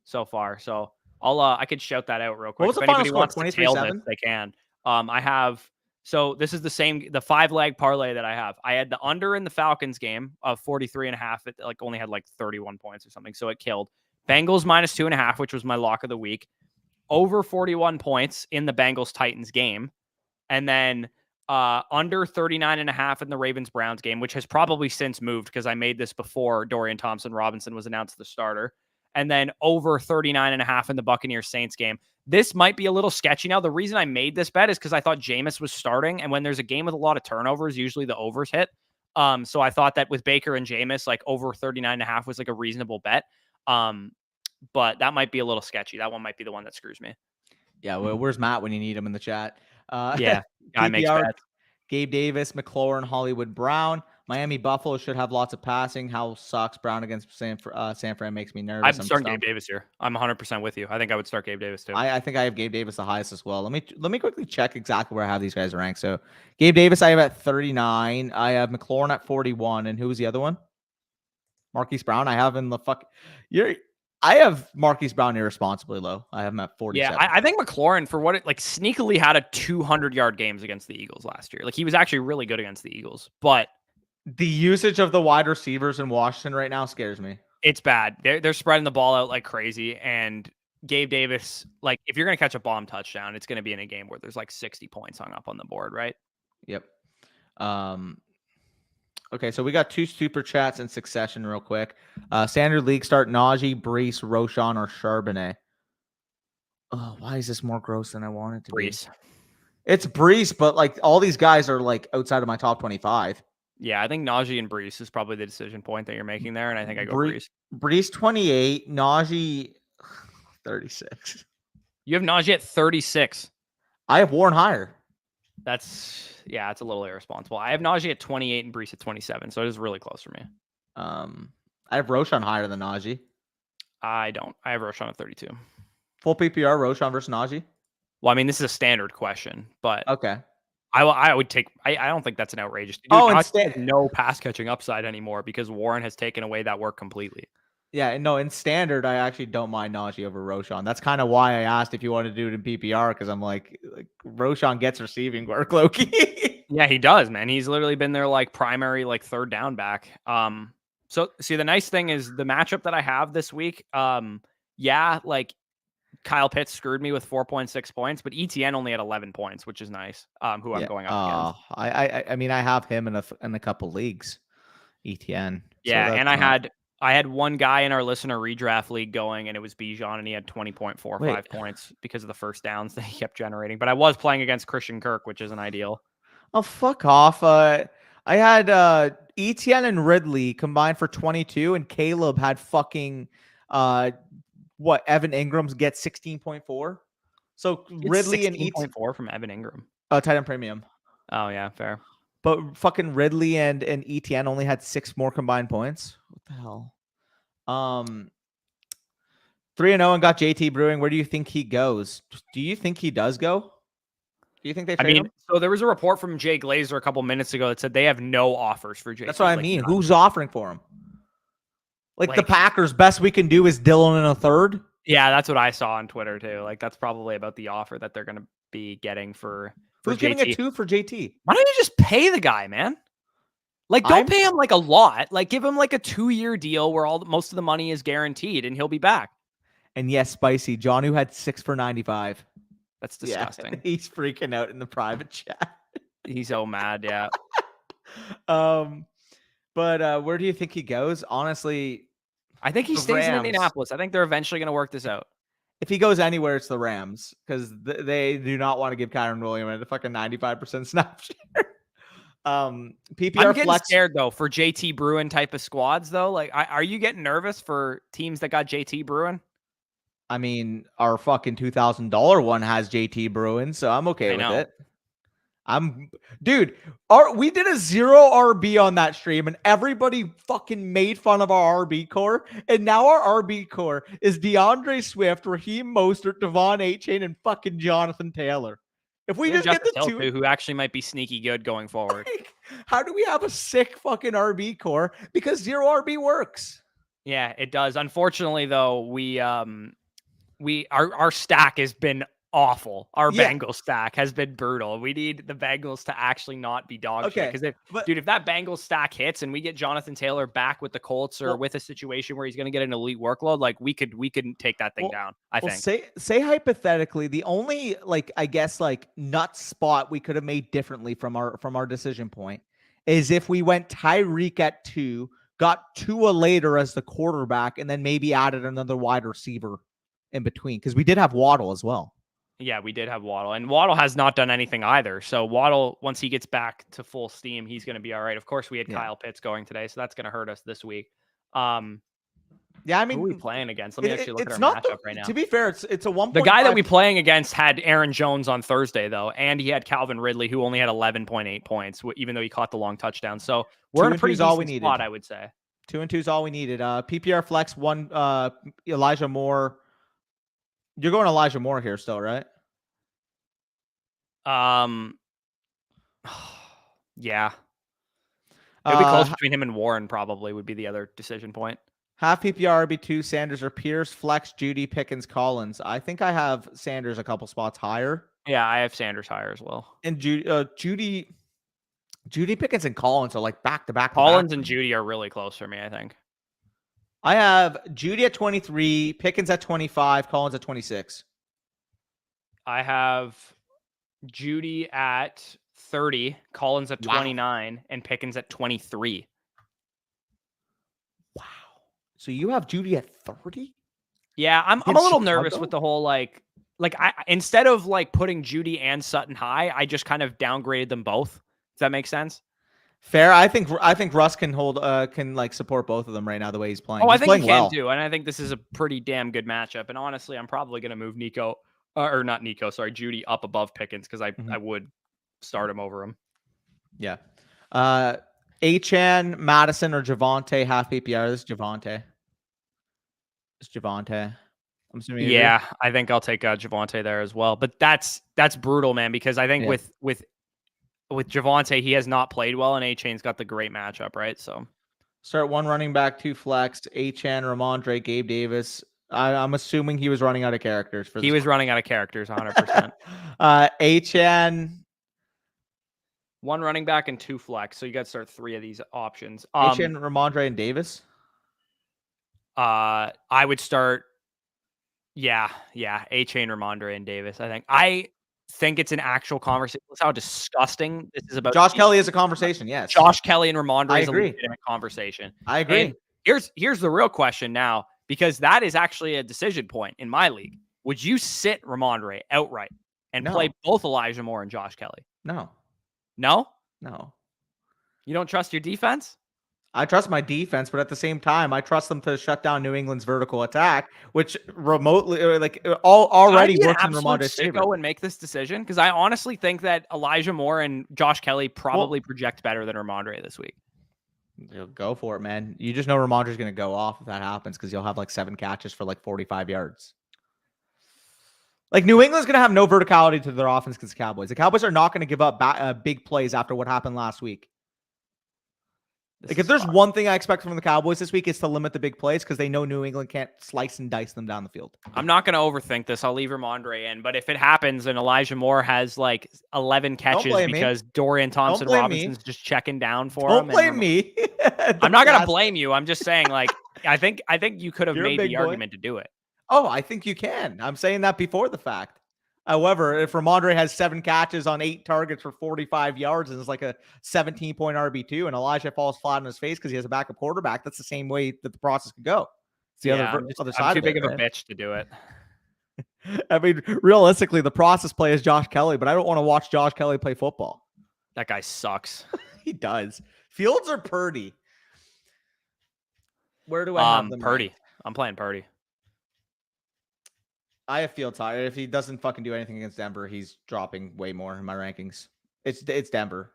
so far. So I could shout that out real quick. What was the if final anybody score? wants 23-7? to tail this, they can. I have, so this is the 5-leg parlay that I have. I had the under in the Falcons game of 43.5. It like only had like 31 points or something. So it killed. Bengals -2.5, which was my lock of the week. Over 41 points in the Bengals Titans game. And then under 39.5 in the Ravens Browns game, which has probably since moved because I made this before Dorian Thompson-Robinson was announced the starter. And then over 39.5 in the Buccaneers Saints game. This might be a little sketchy now. The reason I made this bet is because I thought Jameis was starting. And when there's a game with a lot of turnovers, usually the overs hit. So I thought that with Baker and Jameis, like over 39.5 was like a reasonable bet. But that might be a little sketchy. That one might be the one that screws me. Yeah, well, where's Matt when you need him in the chat? Yeah, guy makes bets. Gabe Davis, McLaurin, Hollywood Brown. Miami Buffalo should have lots of passing. How sucks Brown against San Fran makes me nervous. I'm starting Gabe Davis here. I'm 100% with you. I think I would start Gabe Davis too. I think I have Gabe Davis the highest as well. Let me quickly check exactly where I have these guys ranked. So Gabe Davis I have at 39. I have McLaurin at 41. And who was the other one? Marquise Brown. I have in the I have Marquise Brown irresponsibly low. I have him at 47. Yeah, I think McLaurin, for what it like, sneakily had a 200-yard games against the Eagles last year. Like, he was actually really good against the Eagles, but the usage of the wide receivers in Washington right now scares me. It's bad. They're spreading the ball out like crazy, and Gabe Davis, like, if you're going to catch a bomb touchdown, it's going to be in a game where there's like 60 points hung up on the board, right? Yep. Okay, so we got 2 super chats in succession real quick. Standard league start Najee, Brees, Roshan, or Charbonnet. Oh, why is this more gross than I want it to Brees. be? It's Brees, but like all these guys are like outside of my top 25. Yeah, I think Najee and Brees is probably the decision point that you're making there, and I think I go Brees. Brees 28, Najee 36. You have Najee at 36. I have Warren higher. It's a little irresponsible. I have Najee at 28 and Brees at 27, so it is really close for me. I have Roshan higher than Najee. I don't. I have Roshan at 32. Full PPR, Roshan versus Najee? Well, I mean, this is a standard question, but okay. I would take. I don't think that's an outrageous. Dude, no pass catching upside anymore because Warren has taken away that work completely. Yeah, no, in standard, I actually don't mind Najee over Roshan. That's kind of why I asked if you want to do it in PPR, because I'm like Roshan gets receiving work, Loki. Yeah, he does, man. He's literally been their like primary like third down back. So see, the nice thing is the matchup that I have this week. Like Kyle Pitts screwed me with 4.6 points, but ETN only had 11 points, which is nice. Who I'm going up against. I mean, I have him in a couple leagues. ETN. Yeah, so and I had one guy in our listener redraft league going, and it was Bijan, and he had 20.45 points because of the first downs that he kept generating. But I was playing against Christian Kirk, which isn't ideal. Oh, fuck off. I had ETN and Ridley combined for 22, and Caleb had fucking Evan Ingram's get 16.4. So Ridley and 16.4 from Evan Ingram. Tight end premium. Oh yeah, fair. But fucking Ridley and ETN only had 6 more combined points. What the hell? 3-0 and got JT Brewing. Where do you think he goes? Do you think he does go? Do you think they trade him? So there was a report from Jay Glazer a couple minutes ago that said they have no offers for JT. That's what I mean. Who's offering for him? Like the Packers, best we can do is Dylan in a third. Yeah, that's what I saw on Twitter too. Like that's probably about the offer that they're going to be getting for Who's JT. Giving a 2 for JT? Why don't you just pay the guy, man? Like, don't pay him like a lot. Like, give him like a 2-year deal where most of the money is guaranteed, and he'll be back. And yes, spicy. John, who had 6 for 95. That's disgusting. Yeah, he's freaking out in the private chat. He's so mad. Yeah. But where do you think he goes? Honestly, I think he stays in Indianapolis. I think they're eventually going to work this out. If he goes anywhere, it's the Rams because they do not want to give Kyron Williams a fucking 95% snap share. PPR I'm getting flex. scared though for JT Bruin type of squads though. Like, are you getting nervous for teams that got JT Bruin? I mean, our fucking $2,000 one has JT Bruin, so I'm okay with it. Dude, we did a 0 RB on that stream, and everybody fucking made fun of our RB core. And now our RB core is DeAndre Swift, Raheem Mostert, Devon Achane, and fucking Jonathan Taylor. If we just get the 2 who actually might be sneaky good going forward. How do we have a sick fucking RB core? Because 0 RB works. Yeah, it does. Unfortunately, though, our stack has been awful. Our Yeah. Bengals stack has been brutal. We need the Bengals to actually not be dog shit. Okay. Because if that Bengals stack hits and we get Jonathan Taylor back with the Colts or with a situation where he's going to get an elite workload, like we could take that thing down. I think. Say hypothetically, the only I guess nut spot we could have made differently from our decision point is if we went Tyreek at 2, got Tua later as the quarterback, and then maybe added another wide receiver in between, because we did have Waddle as well. Yeah, we did have Waddle, and Waddle has not done anything either. So Waddle, once he gets back to full steam, he's going to be all right. Of course, we had Kyle Pitts going today, so that's going to hurt us this week. Yeah, I mean, who are we playing against? Let me actually look at our matchup right now. To be fair, it's a 1. The guy that we playing against had Aaron Jones on Thursday, though, and he had Calvin Ridley, who only had 11.8 points, even though he caught the long touchdown. So we're in a pretty decent spot, I would say. 2 and 2 is all we needed. PPR flex 1. Elijah Moore. You're going Elijah Moore here still, right? Yeah. It'd be close between him and Warren, probably, would be the other decision point. Half PPR RB2, Sanders or Pierce, flex, Judy, Pickens, Collins. I think I have Sanders a couple spots higher. Yeah, I have Sanders higher as well. And Judy, Pickens, and Collins are back to back. Collins and Judy are really close for me, I think. I have Judy at 23, Pickens at 25, Collins at 26. I have Judy at 30, Collins at 29, and Pickens at 23. Wow. So you have Judy at 30? Yeah, I'm a little nervous with the whole I instead of putting Judy and Sutton high, I just kind of downgraded them both. Does that make sense? Fair. I think Russ can support both of them right now the way he's playing. I think he can too, and I think this is a pretty damn good matchup. And honestly, I'm probably going to move Judy up above Pickens, because I would start him over him. Yeah. Achane, Madison, or Javonte half PPR. This is Javonte. I'm assuming. Yeah, I think I'll take Javonte there as well. But that's brutal, man, because I think with Javonte, he has not played well, and Achane's got the great matchup, right? So start 1 running back, 2 flex, Achane, Ramondre, Gabe Davis. I'm assuming he was running out of characters for this. He was running out of characters 100%. Achane. 1 running back and 2 flex. So you got to start 3 of these options. Achane, Ramondre, and Davis. I would start. Yeah. Achane, Ramondre, and Davis. I think it's an actual conversation. That's how disgusting this is about. Josh Kelly is a conversation. Yes. Josh Kelly and Ramondre is a legitimate conversation. I agree. And here's the real question now, because that is actually a decision point in my league. Would you sit Ramondre outright and play both Elijah Moore and Josh Kelly? No. No? No. You don't trust your defense? I trust my defense, but at the same time, I trust them to shut down New England's vertical attack, which remotely, already works in Ramondre's favor. Go and make this decision, because I honestly think that Elijah Moore and Josh Kelly probably project better than Ramondre this week. You'll go for it, man. You just know Ramondre's going to go off if that happens, because you'll have 7 catches for 45 yards. New England's going to have no verticality to their offense against the Cowboys. The Cowboys are not going to give up big plays after what happened last week. If there's one thing I expect from the Cowboys this week, it's to limit the big plays, because they know New England can't slice and dice them down the field. I'm not going to overthink this. I'll leave Ramondre in. But if it happens and Elijah Moore has 11 catches because Dorian Thompson-Robinson's just checking down for him. Don't blame me. I'm not going to blame you. I'm just saying, I think you could have made the argument to do it. Oh, I think you can. I'm saying that before the fact. However, if Ramondre has 7 catches on 8 targets for 45 yards and is a 17-point RB2, and Elijah falls flat on his face because he has a backup quarterback, that's the same way that the process could go. It's the other side. I'm too big of a bitch to do it. I mean, realistically, the process play is Josh Kelly, but I don't want to watch Josh Kelly play football. That guy sucks. He does. Fields or Purdy? Where do I have them? Purdy. I'm playing Purdy. I have Fields higher. If he doesn't fucking do anything against Denver, he's dropping way more in my rankings. It's Denver.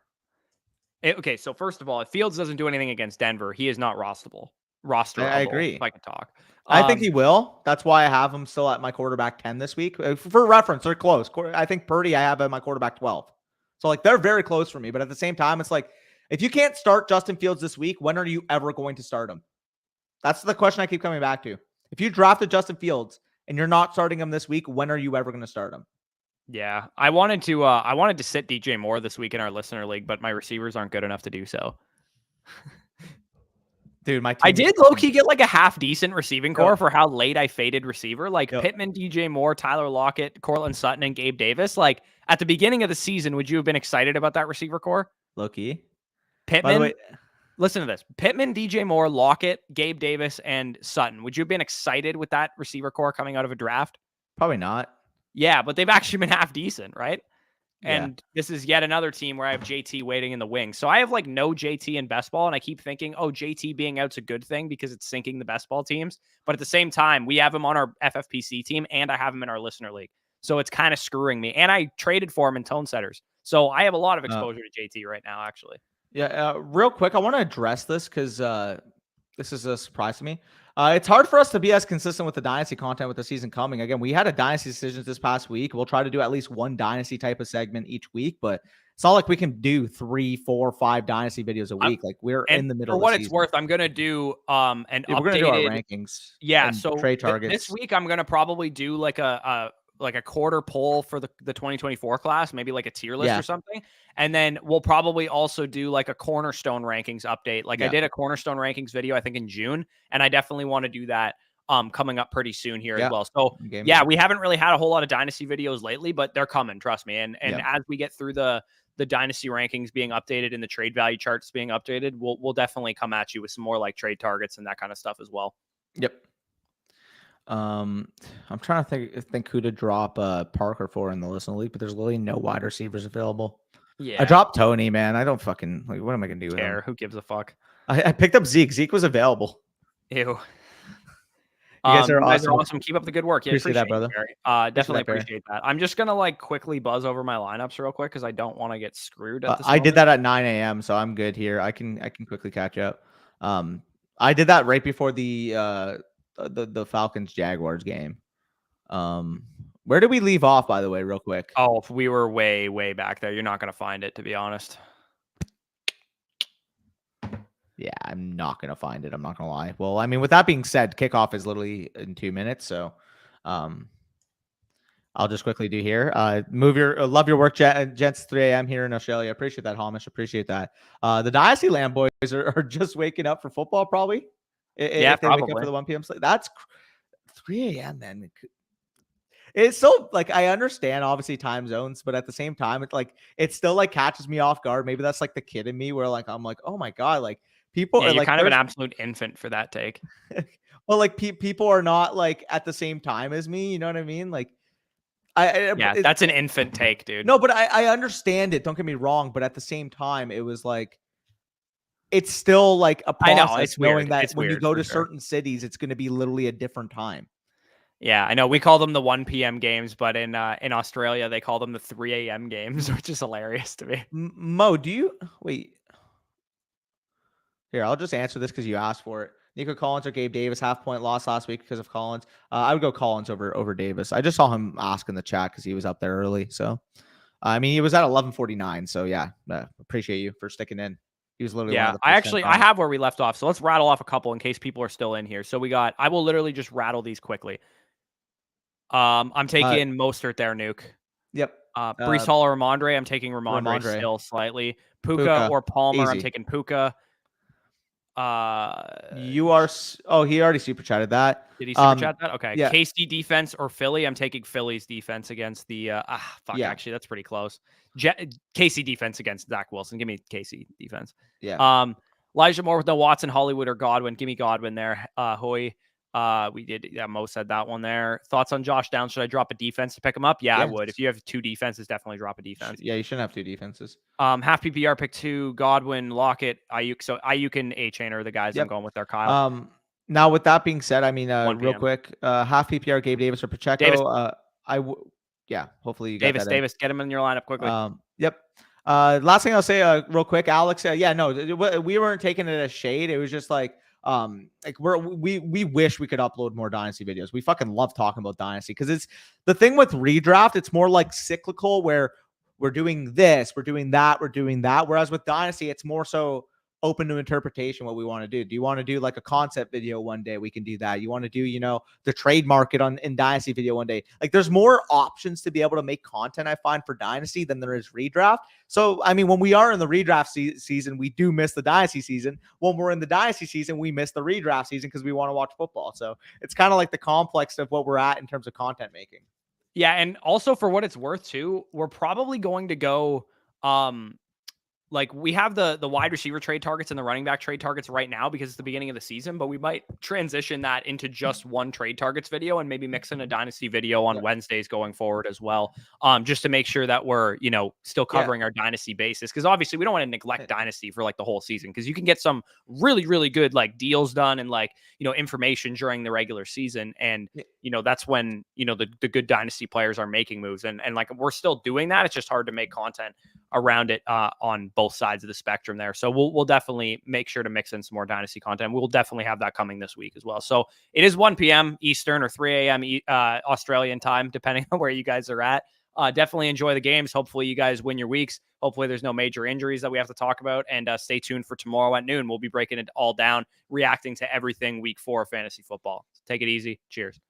Okay, so first of all, if Fields doesn't do anything against Denver, he is not rosterable. I agree. If I can talk. I think he will. That's why I have him still at my quarterback 10 this week. For reference, they're close. I think Purdy I have at my quarterback 12. So they're very close for me. But at the same time, it's if you can't start Justin Fields this week, when are you ever going to start him? That's the question I keep coming back to. If you drafted Justin Fields and you're not starting him this week, when are you ever going to start him? Yeah, I wanted to sit DJ Moore this week in our listener league, but my receivers aren't good enough to do so. Dude, my I team did low key get like a half decent receiving core Yep. for how late I faded receiver. Like Yep. Pittman, DJ Moore, Tyler Lockett, Cortland Sutton, and Gabe Davis. Like at the beginning of the season, would you have been excited about that receiver core? Low key. By the Pittman, way, listen to this. Pittman, DJ Moore, Lockett, Gabe Davis, and Sutton. Would you have been excited with that receiver core coming out of a draft? probably not. Yeah, but they've actually been half decent, right? Yeah. And this is yet another team where I have JT waiting in the wings. So I have like no JT in best ball. And I keep thinking, oh, JT being out's a good thing because it's sinking the best ball teams. But at the same time, we have him on our FFPC team and I have him in our listener league. So it's kind of screwing me. And I traded for him in tone setters. So I have a lot of exposure to JT right now, actually. Yeah. Real quick, I want to address this because this is a surprise to me. It's hard for us to be as consistent with the Dynasty content with the season coming. Again, we had a Dynasty decisions this past week. We'll try to do at least one Dynasty type of segment each week, but it's not like we can do 3, 4, 5 Dynasty videos a week. Like we're in the middle for of what the it's season. worth, I'm going to do an We're updated going to do our rankings. Yeah, so trade targets. this week I'm going to probably do like a quarter poll for the 2024 class, maybe like a tier list or something. And then we'll probably also do like a cornerstone rankings update. Like I did a cornerstone rankings video, I think in June, and I definitely want to do that coming up pretty soon here as well. So we haven't really had a whole lot of Dynasty videos lately, but they're coming, trust me. And as we get through the Dynasty rankings being updated and the trade value charts being updated, we'll definitely come at you with some more like trade targets and that kind of stuff as well. Yep. I'm trying to think who to drop Parker for in the listener league, but there's literally no wide receivers available. Yeah, I dropped Tony, man. I don't fucking like. What am I gonna do with him? Who gives a fuck? I picked up Zeke. Zeke was available. Ew. You guys are awesome. Keep up the good work. Yeah, appreciate that, brother. Definitely appreciate that. I'm just gonna like quickly buzz over my lineups real quick because I don't want to get screwed at this I did that at 9 a.m., so I'm good here. I can quickly catch up. I did that right before the Falcons Jaguars game. Where did we leave off, by the way, real quick? Oh, if we were way back there, you're not gonna find it, to be honest. Yeah, I'm not gonna find it. I'm not gonna lie. Well, I mean, with that being said, kickoff is literally in 2 minutes, so I'll just quickly do here. Love your work, gents. 3 a.m. here in Australia. Appreciate that, Hamish. Appreciate that. The Dynasty Land boys are just waking up for football, probably. Yeah, if they wake up for the 1 p.m. slate. That's 3 a.m. Then it's so like I understand obviously time zones, but at the same time, it's like it still like catches me off guard. Maybe that's like the kid in me where like I'm like, oh my god, like people are you're like kind of an absolute infant for that take. Well, like people are not like at the same time as me. You know what I mean? Like. That's an infant take, dude. No, but I understand it. Don't get me wrong. But at the same time, it was like, it's still like a process. I know, it's knowing weird. that it's when weird, you go to certain cities, it's going to be literally a different time. Yeah, I know. We call them the 1 p.m. games, but in Australia, they call them the 3 a.m. games, which is hilarious to me. Mo, do you wait? Here, I'll just answer this because you asked for it. Nico Collins or Gabe Davis, half-point loss last week because of Collins. I would go Collins over Davis. I just saw him ask in the chat because he was up there early. So, I mean, he was at 11:49. So, yeah, appreciate you for sticking in. He was literally I have where we left off. So let's rattle off a couple in case people are still in here. So I will literally just rattle these quickly. I'm taking Mostert there, Nuke. Yep. Breece Hall or Ramondre. I'm taking Ramondre still slightly. Puka or Palmer. Easy. I'm taking Puka. You are. Oh, he already super chatted that. Did he super chat that? Okay. Yeah. KC defense or Philly? I'm taking Philly's defense against the. Actually, that's pretty close. KC defense against Zach Wilson. Give me KC defense. Yeah. Elijah Moore with no Watson, Hollywood or Godwin. Give me Godwin there. Hoy. We did. Yeah, Mo said that one there. Thoughts on Josh Downs? Should I drop a defense to pick him up? Yeah, I would. If you have 2 defenses, definitely drop a defense. Yeah, you shouldn't have 2 defenses. Half PPR pick 2, Godwin, Lockett, Ayuk. So Ayuk and A-Chain are the guys I'm going with there, Kyle. Now with that being said, I mean, real quick, half PPR, Gabe Davis or Pacheco. Davis. Hopefully you got Davis, get him in your lineup quickly. Yep. Last thing I'll say, real quick, Alex. We weren't taking it as shade. It was just like we wish we could upload more Dynasty videos. We fucking love talking about Dynasty because it's the thing with redraft. It's more like cyclical where we're doing this, we're doing that, we're doing that. Whereas with Dynasty, it's more so open to interpretation what we want to do. Do you want to do like a concept video one day? We can do that. You want to do, the trade market in Dynasty video one day. Like there's more options to be able to make content, I find, for Dynasty than there is redraft. So, I mean, when we are in the redraft season, we do miss the Dynasty season. When we're in the Dynasty season, we miss the redraft season because we want to watch football. So it's kind of like the complex of what we're at in terms of content making. Yeah, and also for what it's worth too, we're probably going to go like we have the wide receiver trade targets and the running back trade targets right now because it's the beginning of the season, but we might transition that into just one trade targets video and maybe mix in a dynasty video on Wednesdays going forward as well. Just to make sure that we're, still covering our dynasty basis. Cause obviously we don't want to neglect dynasty for like the whole season. Cause you can get some really, really good like deals done and like, information during the regular season. And, that's when, the good dynasty players are making moves and like, we're still doing that. It's just hard to make content around it on both sides of the spectrum there. So we'll definitely make sure to mix in some more dynasty content. We'll definitely have that coming this week as well. So it is 1 p.m. Eastern or 3 a.m. Australian time, depending on where you guys are at. Definitely enjoy the games. Hopefully you guys win your weeks. Hopefully there's no major injuries that we have to talk about. And stay tuned for tomorrow at noon. We'll be breaking it all down, reacting to everything week 4 of fantasy football. So take it easy. Cheers.